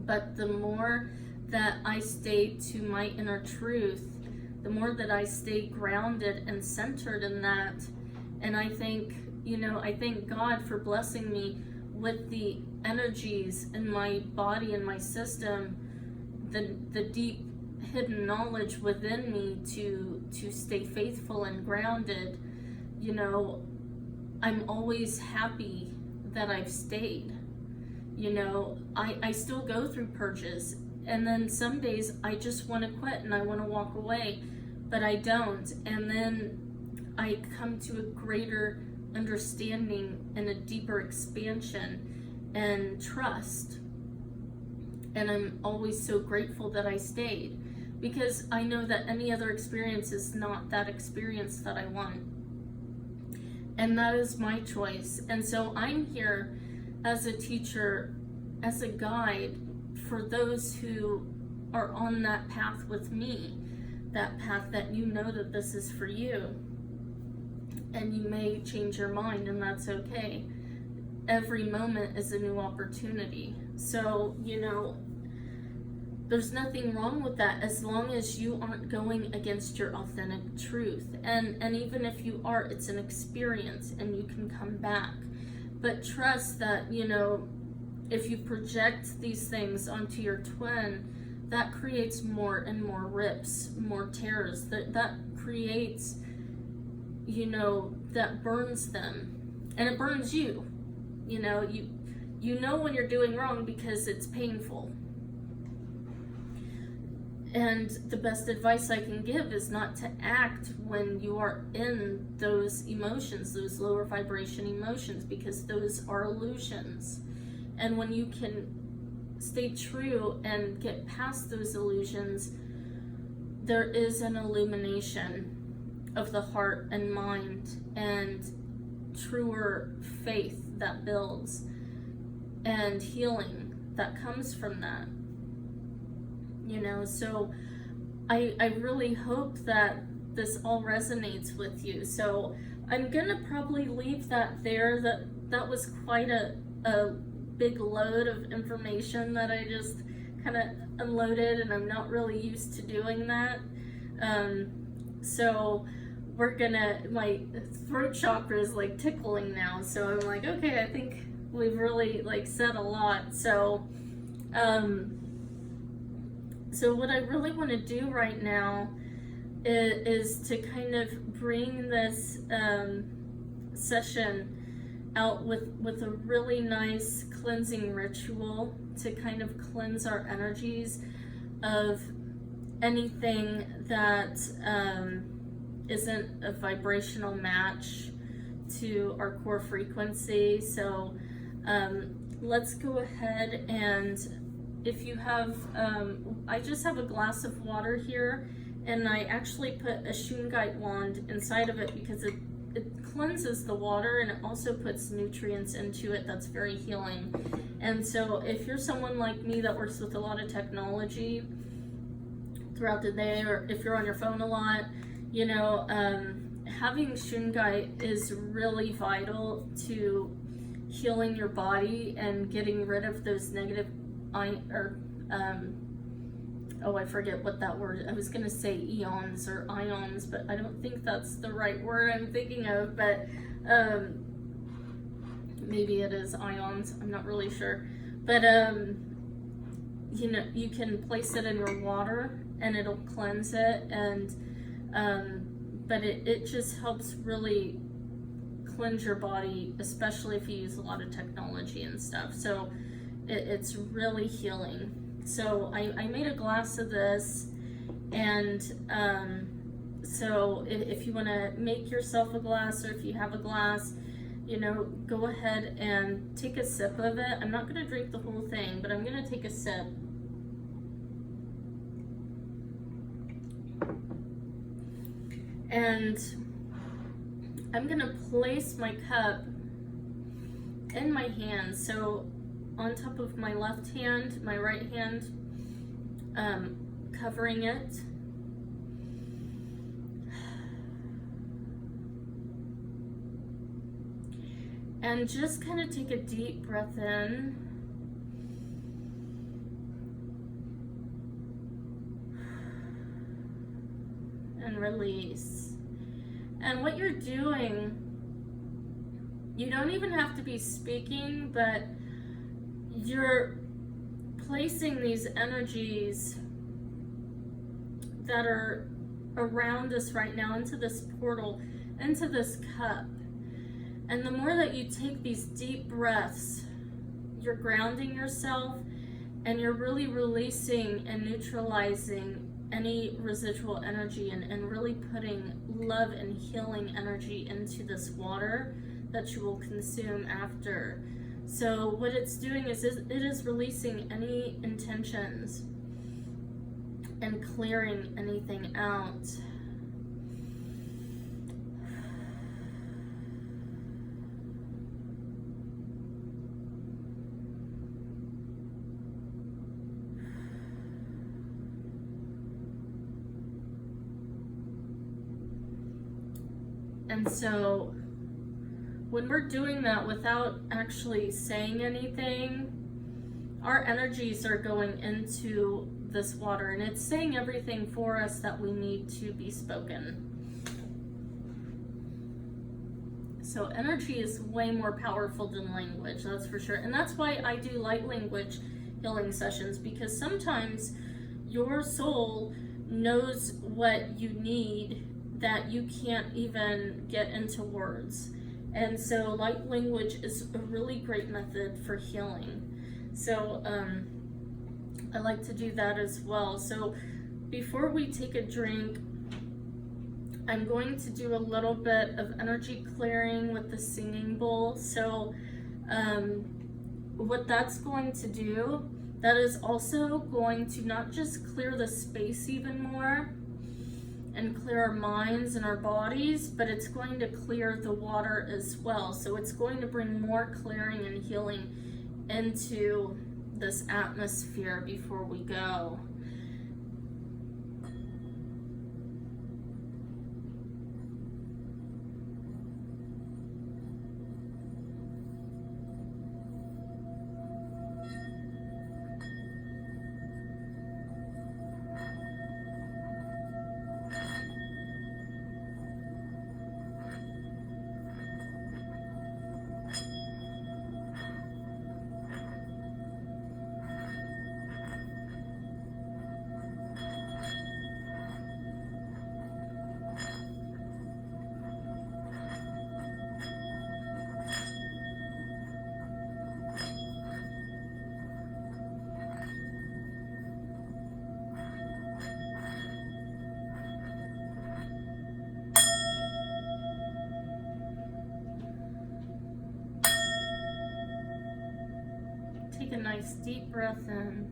but the more that I stay to my inner truth, the more that I stay grounded and centered in that, And I think, I thank God for blessing me with the energies in my body and my system, the deep hidden knowledge within me to stay faithful and grounded. I'm always happy that I've stayed. I still go through purges, and then some days I just want to quit and I want to walk away, but I don't. And then I come to a greater understanding and a deeper expansion and trust. And I'm always so grateful that I stayed, because I know that any other experience is not that experience that I want. And that is my choice. And so I'm here as a teacher, as a guide for those who are on that path with me, that path that that this is for you. And you may change your mind, and that's okay. Every moment is a new opportunity. So, there's nothing wrong with that, as long as you aren't going against your authentic truth. And even if you are, it's an experience and you can come back. But trust that, if you project these things onto your twin, that creates more and more rips, more tears. That creates, that burns them. And it burns you. You know when you're doing wrong because it's painful. And the best advice I can give is not to act when you are in those emotions, those lower vibration emotions, because those are illusions. And when you can stay true and get past those illusions, there is an illumination of the heart and mind and truer faith that builds and healing that comes from that. So I really hope that this all resonates with you. So I'm gonna probably leave that there. That was quite a big load of information that I just kind of unloaded, and I'm not really used to doing that. So my throat chakra is like tickling now. So I'm like, okay, I think we've really said a lot. So So what I really want to do right now is to kind of bring this session out with a really nice cleansing ritual to kind of cleanse our energies of anything that isn't a vibrational match to our core frequency. So let's go ahead, and if you have, I just have a glass of water here, and I actually put a Shungite wand inside of it because it cleanses the water, and it also puts nutrients into it that's very healing. And so if you're someone like me that works with a lot of technology throughout the day, or if you're on your phone a lot, having Shungite is really vital to healing your body and getting rid of those negative I forget what that word, I was gonna say eons or ions, but I don't think that's the right word I'm thinking of, but maybe it is ions, I'm not really sure, but you can place it in your water and it'll cleanse it, and but it just helps really cleanse your body, especially if you use a lot of technology and stuff. So it's really healing. So I made a glass of this, and so if you want to make yourself a glass, or if you have a glass, go ahead and take a sip of it. I'm not going to drink the whole thing, but I'm going to take a sip. And I'm going to place my cup in my hand. So on top of my left hand, my right hand, covering it. And just kind of take a deep breath in. And release. And what you're doing You don't even have to be speaking, but you're placing these energies that are around us right now into this portal, into this cup. And the more that you take these deep breaths, you're grounding yourself, and you're really releasing and neutralizing any residual energy, and really putting love and healing energy into this water that you will consume after. So what it's doing is it is releasing any intentions and clearing anything out. And so when we're doing that without actually saying anything, our energies are going into this water, and it's saying everything for us that we need to be spoken. So energy is way more powerful than language, that's for sure. And that's why I do light language healing sessions, because sometimes your soul knows what you need that you can't even get into words. And so light language is a really great method for healing. So I like to do that as well. So before we take a drink, I'm going to do a little bit of energy clearing with the singing bowl. So what that's going to do, that is also going to not just clear the space even more and clear our minds and our bodies, but it's going to clear the water as well. So it's going to bring more clearing and healing into this atmosphere before we go. Take a nice deep breath in.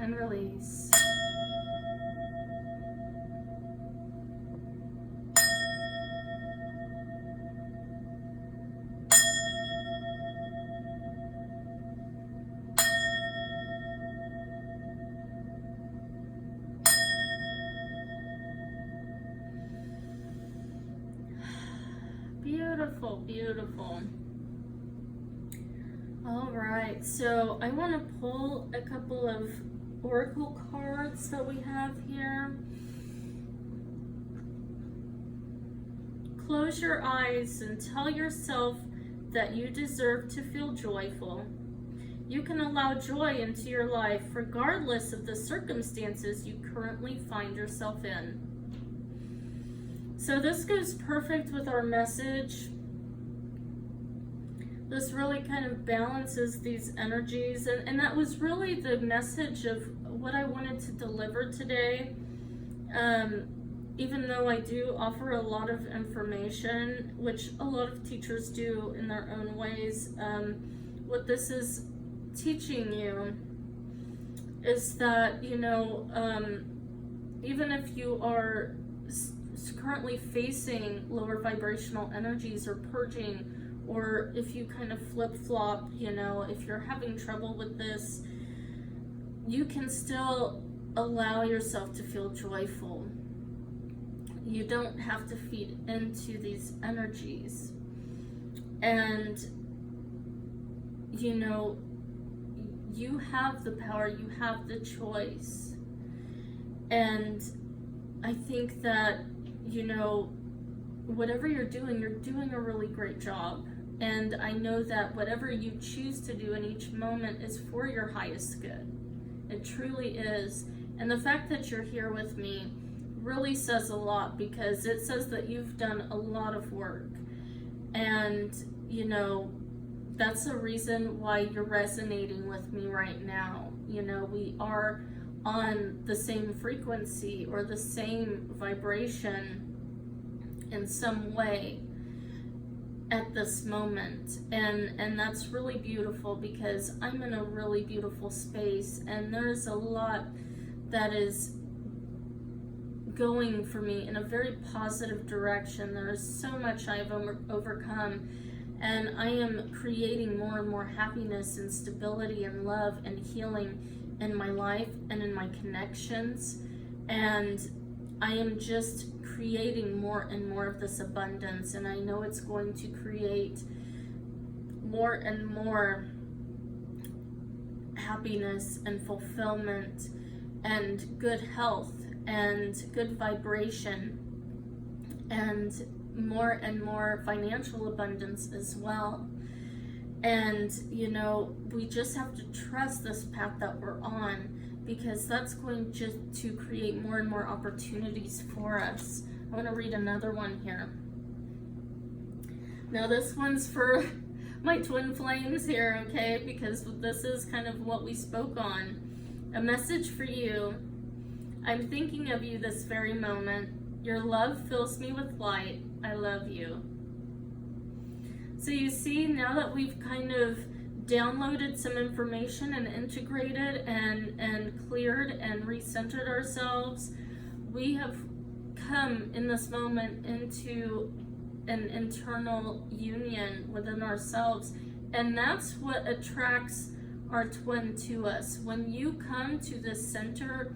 And release. Beautiful, beautiful. All right, so I want to pull a couple of oracle cards that we have here. Close your eyes and tell yourself that you deserve to feel joyful. You can allow joy into your life regardless of the circumstances you currently find yourself in. So this goes perfect with our message. This really kind of balances these energies, and that was really the message of what I wanted to deliver today. Even though I do offer a lot of information, which a lot of teachers do in their own ways, what this is teaching you is that, you know, even if you are currently facing lower vibrational energies or purging, or if you kind of flip-flop, you know, if you're having trouble with this, you can still allow yourself to feel joyful. You don't have to feed into these energies. And, you know, you have the power, you have the choice. And I think that, you know, whatever you're doing a really great job. And I know that whatever you choose to do in each moment is for your highest good. It truly is. And the fact that you're here with me really says a lot, because it says that you've done a lot of work. And, you know, that's a reason why you're resonating with me right now. You know, we are on the same frequency or the same vibration in some way at this moment, and that's really beautiful, because I'm in a really beautiful space, and there's a lot that is going for me in a very positive direction. There is so much I've overcome, and I am creating more and more happiness and stability and love and healing in my life and in my connections, and I am just creating more and more of this abundance, and I know it's going to create more and more happiness and fulfillment and good health and good vibration and more financial abundance as well. And, you know, we just have to trust this path that we're on, because that's going just to create more and more opportunities for us. I want to read another one here. Now this one's for my twin flames here, okay? Because this is kind of what we spoke on. A message for you. I'm thinking of you this very moment. Your love fills me with light. I love you. So you see, now that we've kind of downloaded some information and integrated and cleared and recentered ourselves, we have come in this moment into an internal union within ourselves, and that's what attracts our twin to us. When you come to this center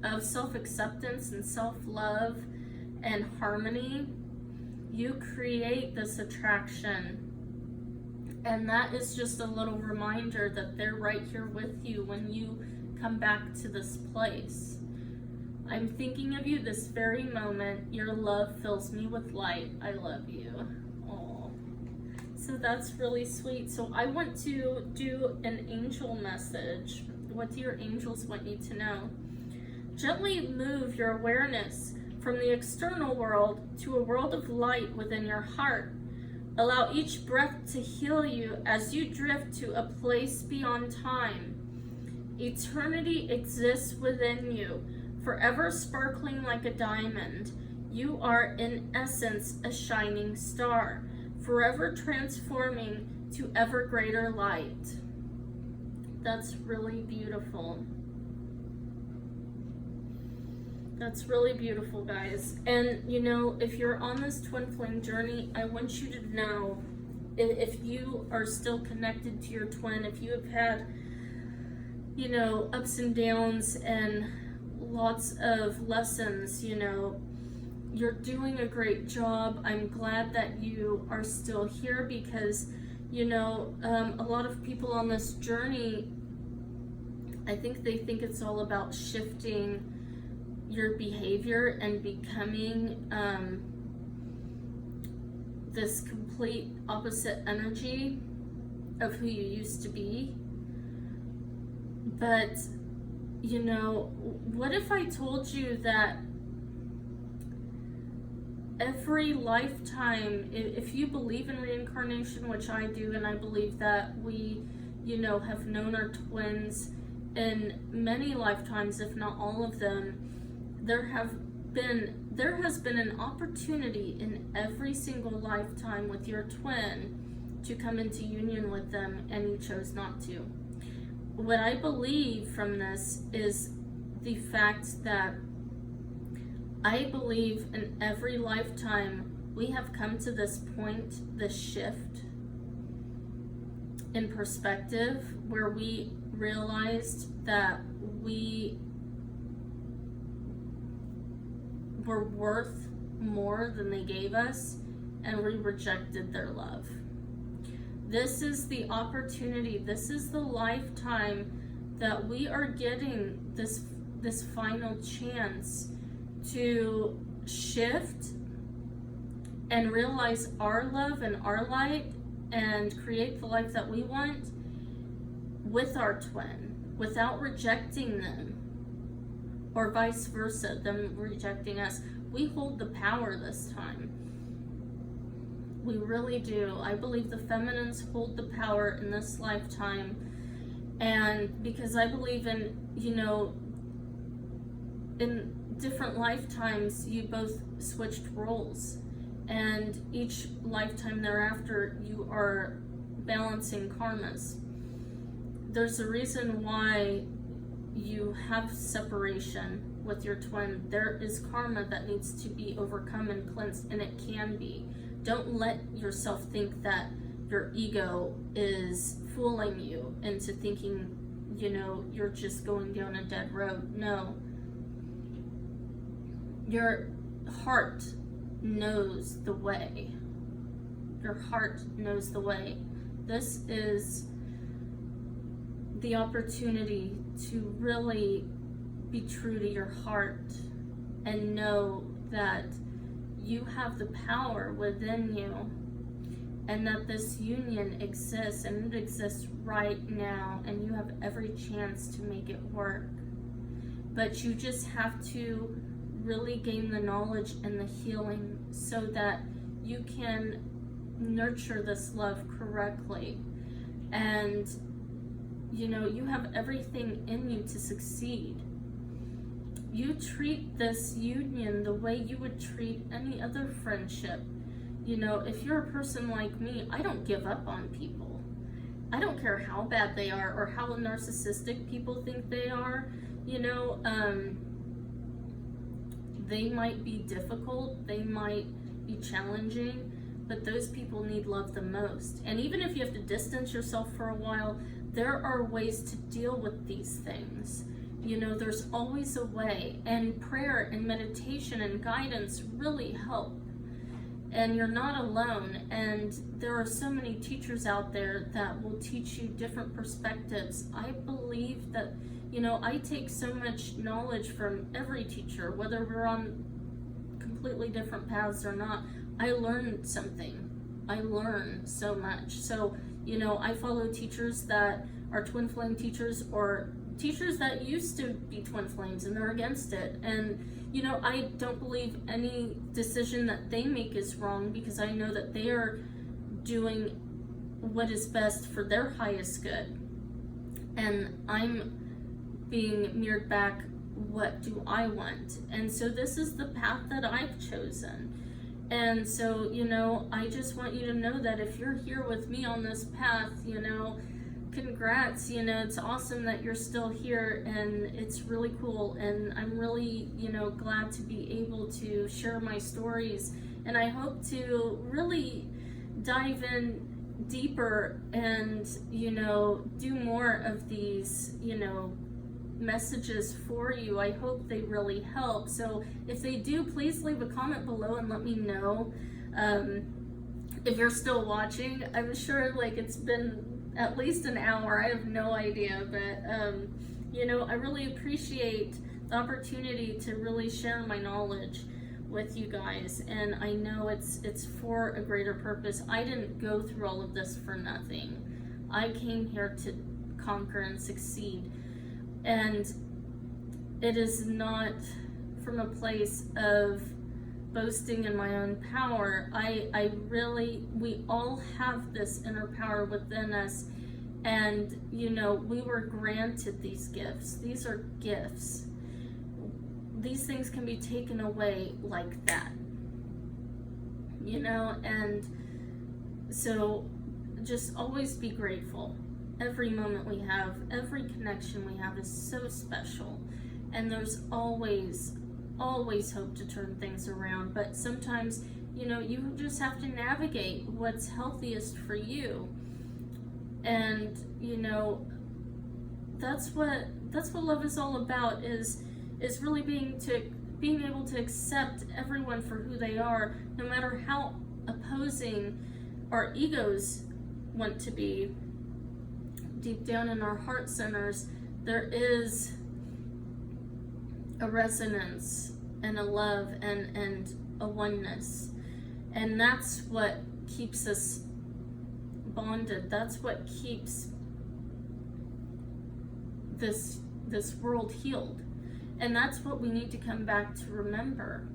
of self-acceptance and self-love and harmony, you create this attraction. And that is just a little reminder that they're right here with you when you come back to this place. I'm thinking of you this very moment. Your love fills me with light. I love you. Oh, so that's really sweet. So I want to do an angel message. What do your angels want you to know? Gently move your awareness from the external world to a world of light within your heart. Allow each breath to heal you as you drift to a place beyond time. Eternity exists within you, forever sparkling like a diamond. You are, in essence, a shining star, forever transforming to ever greater light. That's really beautiful. That's really beautiful, guys. And, you know, if you're on this twin flame journey, I want you to know, if you are still connected to your twin, if you have had, you know, ups and downs and lots of lessons, you know, you're doing a great job. I'm glad that you are still here, because, you know, a lot of people on this journey, I think they think it's all about shifting your behavior and becoming this complete opposite energy of who you used to be. But, you know, what if I told you that every lifetime, if you believe in reincarnation, which I do, and I believe that we, you know, have known our twins in many lifetimes, if not all of them, there has been an opportunity in every single lifetime with your twin to come into union with them, and you chose not to. What I believe from this is the fact that I believe in every lifetime we have come to this point, this shift in perspective, where we realized that we were worth more than they gave us, and we rejected their love. This is the opportunity, this is the lifetime that we are getting this final chance to shift and realize our love and our light and create the life that we want with our twin without rejecting them, or vice versa, them rejecting us. We hold the power this time. We really do. I believe the feminines hold the power in this lifetime. And because I believe in, in different lifetimes, you both switched roles. And each lifetime thereafter, you are balancing karmas. There's a reason why you have separation with your twin. There is karma that needs to be overcome and cleansed, and it can be. Don't let yourself think that your ego is fooling you into thinking, you're just going down a dead road. No. Your heart knows the way. Your heart knows the way. This is the opportunity to really be true to your heart and know that you have the power within you, and that this union exists, and it exists right now, and you have every chance to make it work. But you just have to really gain the knowledge and the healing so that you can nurture this love correctly. And you have everything in you to succeed. You treat this union the way you would treat any other friendship. If you're a person like me, I don't give up on people. I don't care how bad they are or how narcissistic people think they are. They might be difficult, they might be challenging, but those people need love the most. And even if you have to distance yourself for a while, there are ways to deal with these things. There's always a way, and prayer and meditation and guidance really help. And you're not alone, and there are so many teachers out there that will teach you different perspectives. I believe that, I take so much knowledge from every teacher, whether we're on completely different paths or not. I learned something. I learn so much. So, I follow teachers that are twin flame teachers, or teachers that used to be twin flames and they're against it. And I don't believe any decision that they make is wrong, because I know that they are doing what is best for their highest good. And I'm being mirrored back, what do I want? And so this is the path that I've chosen. And so, I just want you to know that if you're here with me on this path, congrats, it's awesome that you're still here, and it's really cool, and I'm really, glad to be able to share my stories, and I hope to really dive in deeper and, do more of these, messages for you. I hope they really help. So if they do, please leave a comment below and let me know. If you're still watching, I'm sure it's been at least an hour. I have no idea, but I really appreciate the opportunity to really share my knowledge with you guys, and I know it's for a greater purpose. I didn't go through all of this for nothing. I came here to conquer and succeed, and it is not from a place of boasting in my own power. We all have this inner power within us, and we were granted these gifts. These are gifts. These things can be taken away like that, and so just always be grateful. Every moment we have, every connection we have is so special, and there's always hope to turn things around. But sometimes, you just have to navigate what's healthiest for you. And, that's what love is all about, is really being able to accept everyone for who they are, no matter how opposing our egos want to be. Deep down in our heart centers, there is a resonance, and a love and a oneness. And that's what keeps us bonded. That's what keeps this world healed. And that's what we need to come back to remember.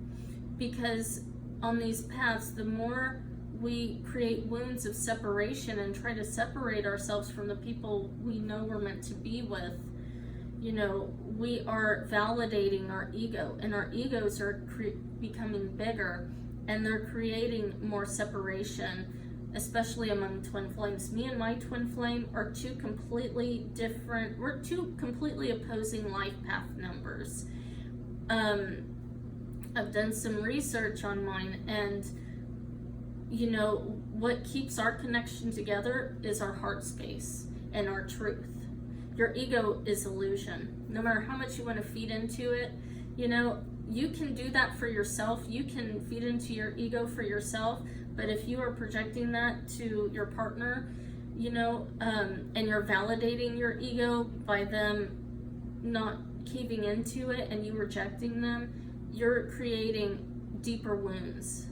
Because on these paths, the more we create wounds of separation and try to separate ourselves from the people we know we're meant to be with, you know, we are validating our ego, and our egos are becoming bigger, and they're creating more separation, especially among twin flames. Me and my twin flame are two completely different, we're two completely opposing life path numbers. I've done some research on mine, and you know, what keeps our connection together is our heart space and our truth. Your ego is illusion. No matter how much you want to feed into it, you know, you can do that for yourself. You can feed into your ego for yourself, but if you are projecting that to your partner, you know, and you're validating your ego by them not caving into it and you rejecting them, you're creating deeper wounds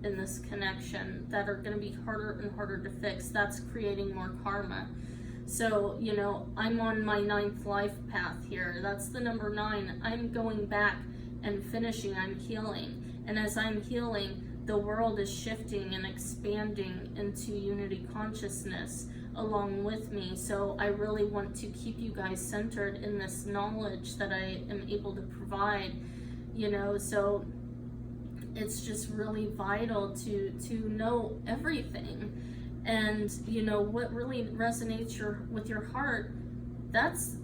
in this connection that are going to be harder and harder to fix. That's creating more karma. So, you know, I'm on my 9th life path here. That's the number 9. I'm going back and finishing. I'm healing. And as I'm healing, the world is shifting and expanding into unity consciousness along with me. So I really want to keep you guys centered in this knowledge that I am able to provide, you know. So it's just really vital to know everything. And you know what really resonates with your heart, that's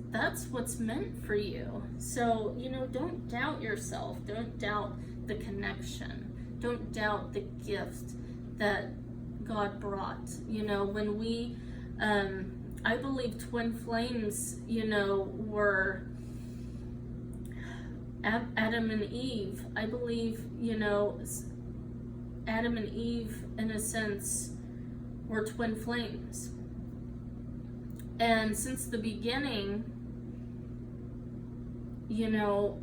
what's meant for you. So, you know, don't doubt yourself. Don't doubt the connection. Don't doubt the gift that God brought. You know, when we I believe twin flames, you know, were Adam and Eve. I believe, you know, Adam and Eve, in a sense, were twin flames. And since the beginning, you know,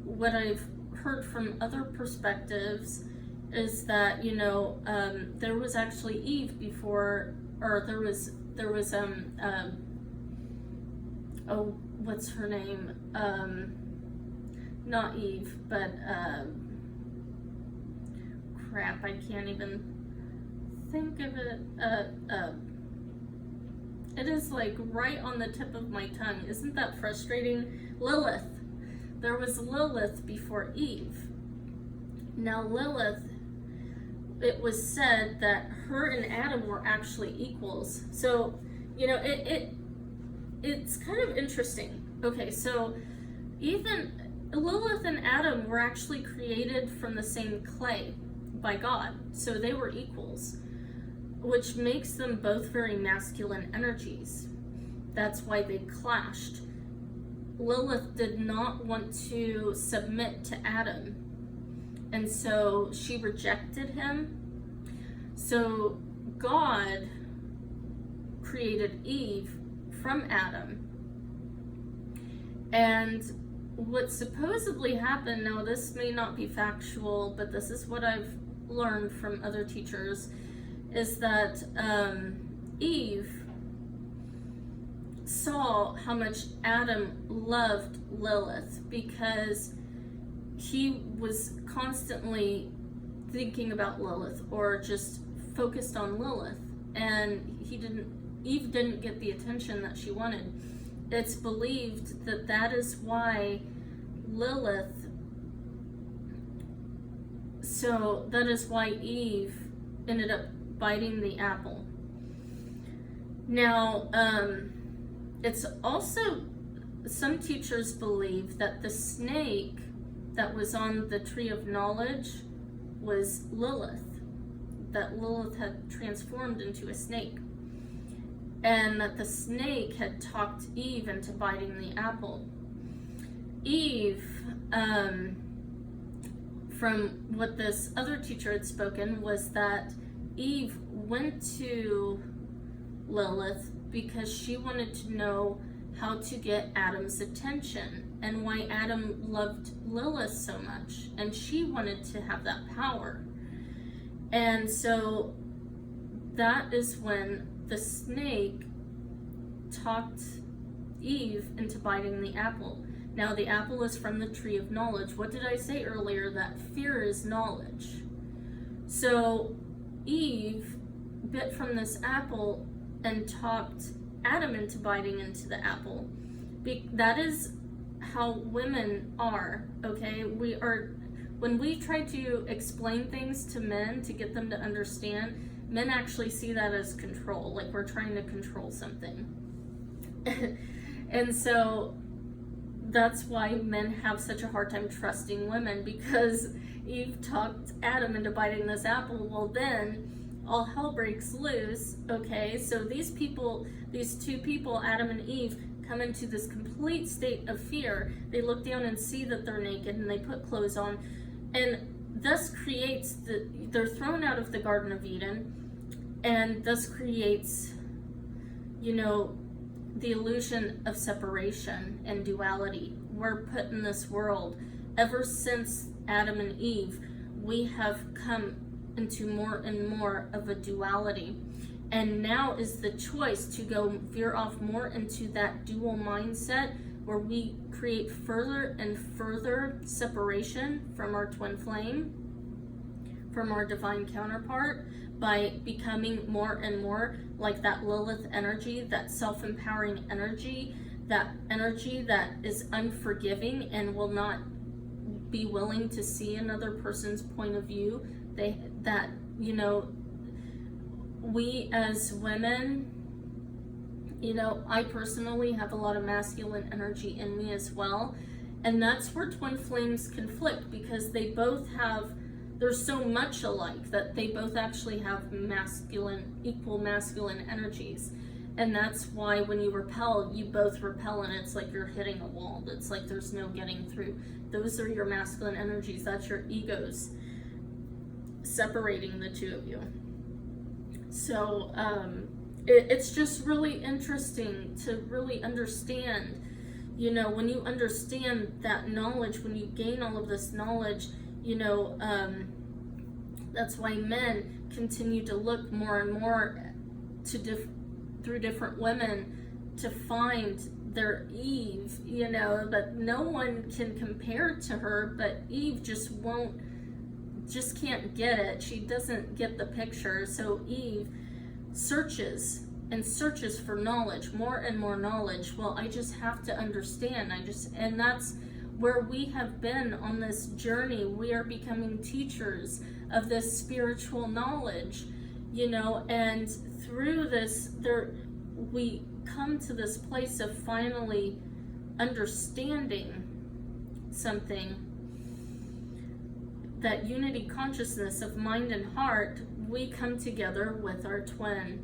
what I've heard from other perspectives is that, you know, there was actually Eve before, or there was oh, what's her name? Not Eve, but crap, I can't even think of it. It is like right on the tip of my tongue. Isn't that frustrating? Lilith. There was Lilith before Eve. Now Lilith, it was said that her and Adam were actually equals. So, you know, it's kind of interesting. Okay, so even Lilith and Adam were actually created from the same clay by God. So they were equals, which makes them both very masculine energies. That's why they clashed. Lilith did not want to submit to Adam, and so she rejected him. So God created Eve from Adam. And what supposedly happened, now this may not be factual, but this is what I've learned from other teachers, is that Eve saw how much Adam loved Lilith, because he was constantly thinking about Lilith, or just focused on Lilith, and Eve didn't get the attention that she wanted. It's believed that that is why Eve ended up biting the apple. Now, it's also, some teachers believe that the snake that was on the tree of knowledge was Lilith, that Lilith had transformed into a snake, and that the snake had talked Eve into biting the apple. Eve, from what this other teacher had spoken, was that Eve went to Lilith because she wanted to know how to get Adam's attention, and why Adam loved Lilith so much, and she wanted to have that power. And so that is when the snake talked Eve into biting the apple. Now the apple is from the tree of knowledge. What did I say earlier? That fear is knowledge. So Eve bit from this apple and talked Adam into biting into the apple. That is how women are, okay? When we try to explain things to men to get them to understand, men actually see that as control, like we're trying to control something. And so that's why men have such a hard time trusting women, because Eve talked Adam into biting this apple. Well, then all hell breaks loose, okay? So these two people, Adam and Eve, come into this complete state of fear. They look down and see that they're naked, and they put clothes on, and thus creates they're thrown out of the Garden of Eden, and thus creates, the illusion of separation and duality. We're put in this world. Ever since Adam and Eve, we have come into more and more of a duality. And now is the choice to go veer off more into that dual mindset, where we create further and further separation from our twin flame, from our divine counterpart, by becoming more and more like that Lilith energy, that self-empowering energy, that energy that is unforgiving and will not be willing to see another person's point of view. We as women, I personally have a lot of masculine energy in me as well, and that's where twin flames conflict, because they're so much alike that they both actually have equal masculine energies. And that's why when you repel, you both repel, and it's like you're hitting a wall. It's like there's no getting through. Those are your masculine energies. That's your egos separating the two of you. So it's just really interesting to really understand, when you understand that knowledge, when you gain all of this knowledge, that's why men continue to look more and more through different women to find their Eve, but no one can compare to her, but Eve just can't get it. She doesn't get the picture. So Eve searches and searches for knowledge, more and more knowledge. Well, I just have to understand. And that's where we have been on this journey. We are becoming teachers of this spiritual knowledge, and through this, we come to this place of finally understanding something, that unity consciousness of mind and heart. We come together with our twin.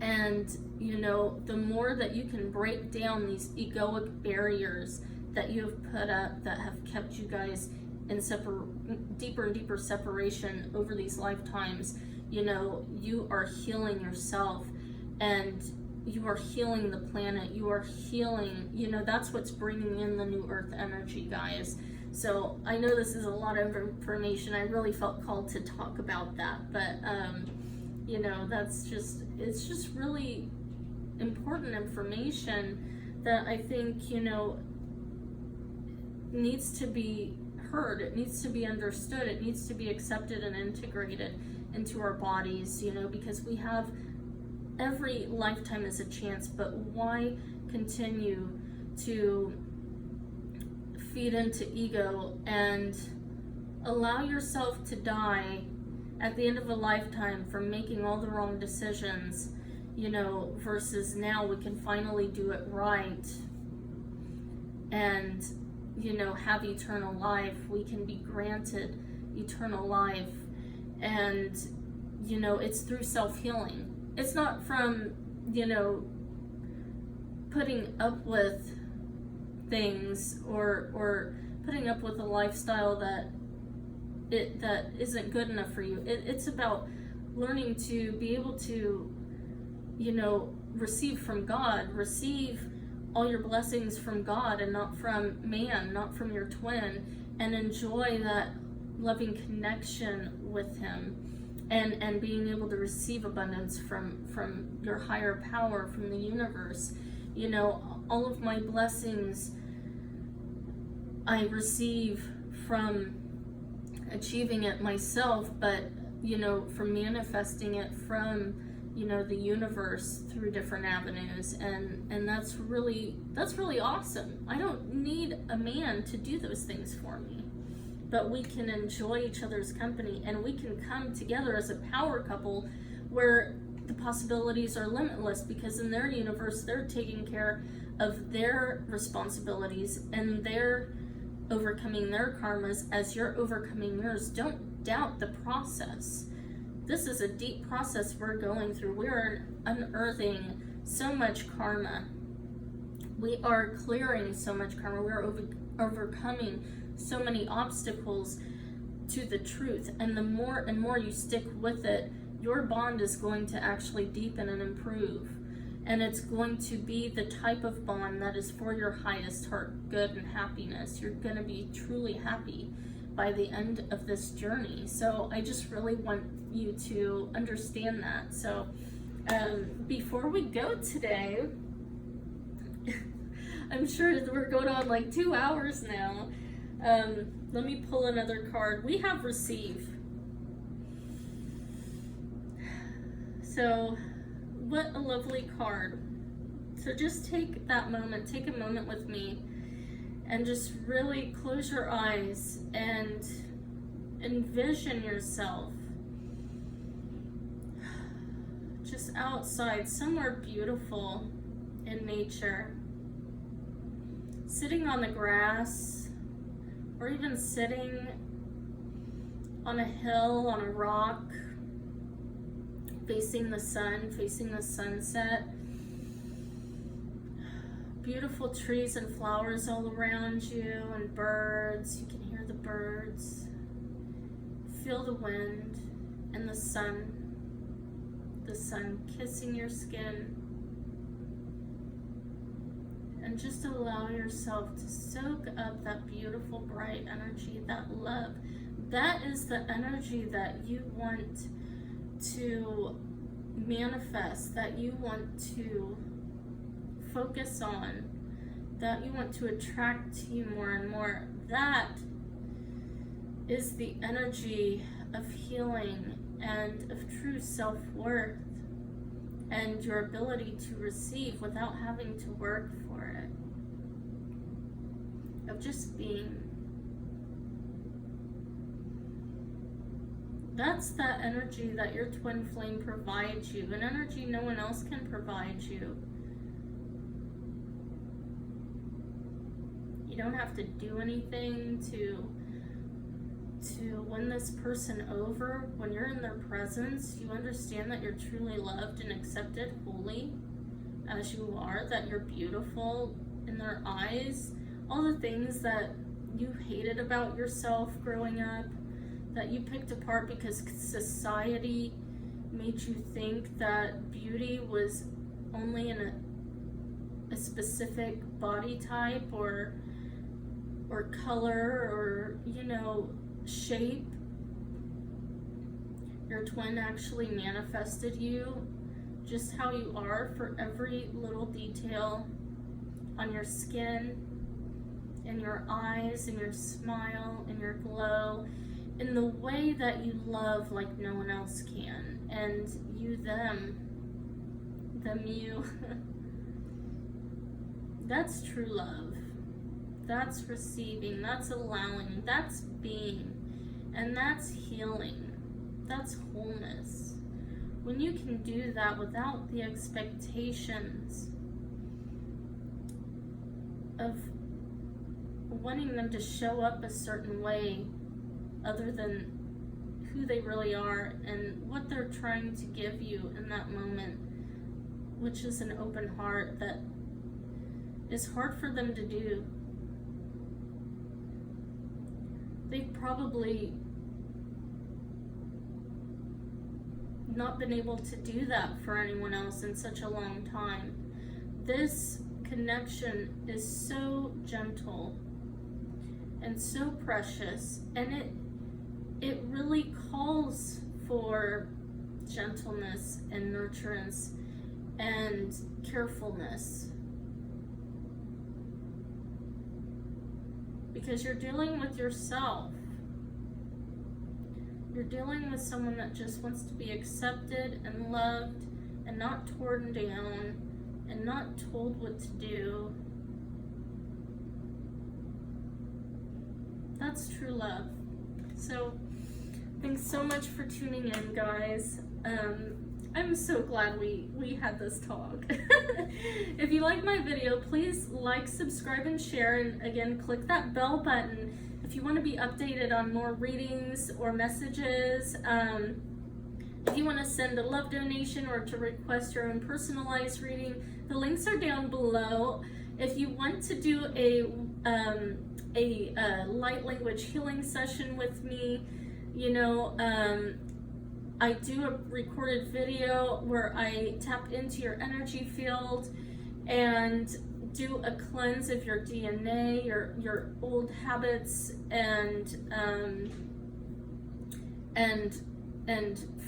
And, the more that you can break down these egoic barriers that you have put up, that have kept you guys in deeper and deeper separation over these lifetimes, you are healing yourself, and you are healing the planet. You are healing, that's what's bringing in the new earth energy, guys. So I know this is a lot of information. I really felt called to talk about that, but it's just really important information that I think, needs to be heard. It needs to be understood. It needs to be accepted and integrated into our bodies, because we have every lifetime as a chance, but why continue to feed into ego and allow yourself to die at the end of a lifetime from making all the wrong decisions, versus now we can finally do it right and, have eternal life. We can be granted eternal life, and, it's through self-healing. It's not from, putting up with things or putting up with a lifestyle that isn't good enough for you. It's about learning to be able to, receive from God, receive all your blessings from God and not from man, not from your twin, and enjoy that loving connection with him, and being able to receive abundance from your higher power, from the universe. You know, all of my blessings I receive from achieving it myself, but, you know, from manifesting it from, you know, the universe through different avenues, and that's really awesome. I don't need a man to do those things for me, but we can enjoy each other's company, and we can come together as a power couple where the possibilities are limitless, because in their universe they're taking care of their responsibilities and they're overcoming their karmas as you're overcoming yours. Don't doubt the process. This is a deep process we're going through. We're unearthing so much karma. We are clearing so much karma. We're overcoming so many obstacles to the truth. And the more and more you stick with it, your bond is going to actually deepen and improve. And it's going to be the type of bond that is for your highest heart good and happiness. You're going to be truly happy by the end of this journey. So I just really want you to understand that. So before we go today, I'm sure we're going on like 2 hours now. Let me pull another card. We have receive. So what a lovely card. So just take that moment, take a moment with me, and just really close your eyes and envision yourself just outside, somewhere beautiful in nature, sitting on the grass, or even sitting on a hill, on a rock, facing the sun, facing the sunset. Beautiful trees and flowers all around you, and birds. You can hear the birds. Feel the wind and the sun kissing your skin. And just allow yourself to soak up that beautiful, bright energy, that love. That is the energy that you want to manifest, that you want to focus on, that you want to attract to you more and more. That is the energy of healing and of true self-worth, and your ability to receive without having to work for it, of just being. That's that energy that your twin flame provides you, an energy no one else can provide you. You don't have to do anything to win this person over. When you're in their presence, you understand that you're truly loved and accepted wholly as you are, that you're beautiful in their eyes. All the things that you hated about yourself growing up, that you picked apart because society made you think that beauty was only in a specific body type or color or, you know, shape. Your twin actually manifested you just how you are, for every little detail on your skin, in your eyes, in your smile, in your glow, in the way that you love like no one else can. And you, them you. That's true love. That's receiving, that's allowing, that's being, and that's healing, that's wholeness. When you can do that without the expectations of wanting them to show up a certain way other than who they really are and what they're trying to give you in that moment, which is an open heart that is hard for them to do. They've probably not been able to do that for anyone else in such a long time. This connection is so gentle and so precious, and it really calls for gentleness and nurturance and carefulness, because you're dealing with yourself. You're dealing with someone that just wants to be accepted and loved and not torn down and not told what to do. That's true love. So thanks so much for tuning in, guys. I'm so glad we had this talk. If you like my video, please like, subscribe, and share. And again, click that bell button if you want to be updated on more readings or messages. If you want to send a love donation or to request your own personalized reading, the links are down below. If you want to do a light language healing session with me, you know, I do a recorded video where I tap into your energy field and do a cleanse of your DNA, your old habits, and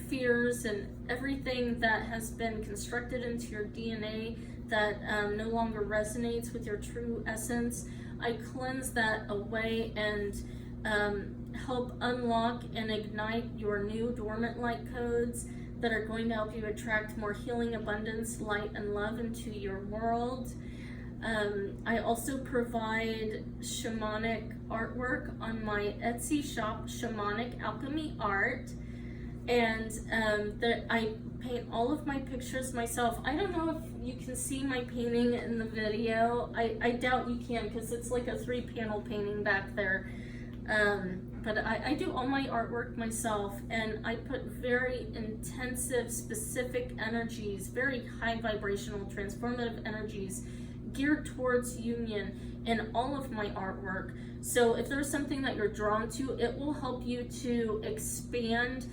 fears and everything that has been constructed into your DNA that no longer resonates with your true essence. I cleanse that away and help unlock and ignite your new dormant light codes that are going to help you attract more healing, abundance, light, and love into your world. I also provide shamanic artwork on my Etsy shop, Shamanic Alchemy Art, and I paint all of my pictures myself. I don't know if you can see my painting in the video. I doubt you can, because it's like a 3-panel painting back there. But I do all my artwork myself, and I put very intensive, specific energies, very high vibrational, transformative energies geared towards union in all of my artwork. So if there's something that you're drawn to, it will help you to expand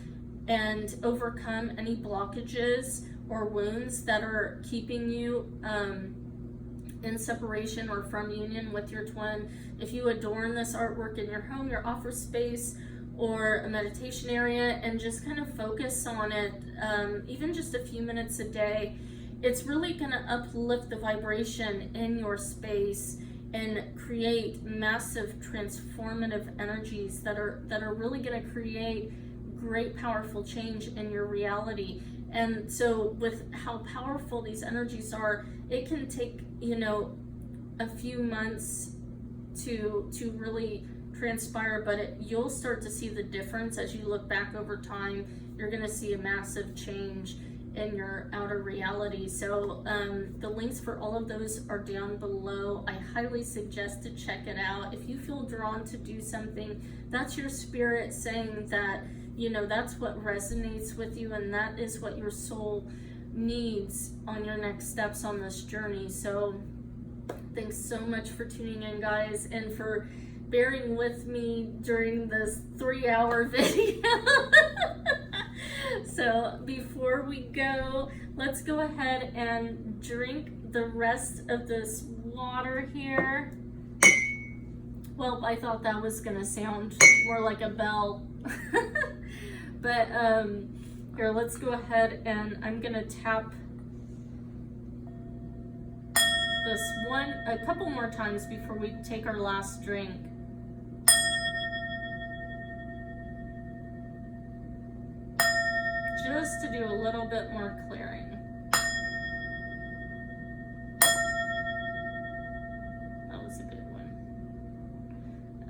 and overcome any blockages or wounds that are keeping you in separation or from union with your twin. If you adorn this artwork in your home, your office space, or a meditation area, and just kind of focus on it, even just a few minutes a day, it's really going to uplift the vibration in your space and create massive transformative energies that are really going to create great, powerful change in your reality. And so with how powerful these energies are, it can take, you know, a few months to really transpire, but you'll start to see the difference as you look back over time. You're going to see a massive change in your outer reality. So the links for all of those are down below. I highly suggest to check it out. If you feel drawn to do something, that's your spirit saying that, you know, that's what resonates with you, and that is what your soul needs on your next steps on this journey. So thanks so much for tuning in, guys, and for bearing with me during this 3-hour video. So before we go, let's go ahead and drink the rest of this water here. Well, I thought that was gonna sound more like a bell. But here, let's go ahead and I'm gonna tap this a couple more times before we take our last drink. Just to do a little bit more clearing. That was a good one.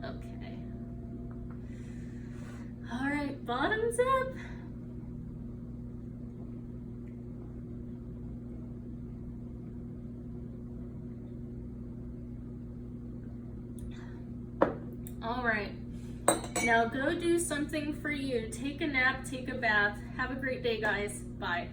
Okay. All right, bottoms up. All right. Now go do something for you. Take a nap, take a bath. Have a great day, guys. Bye.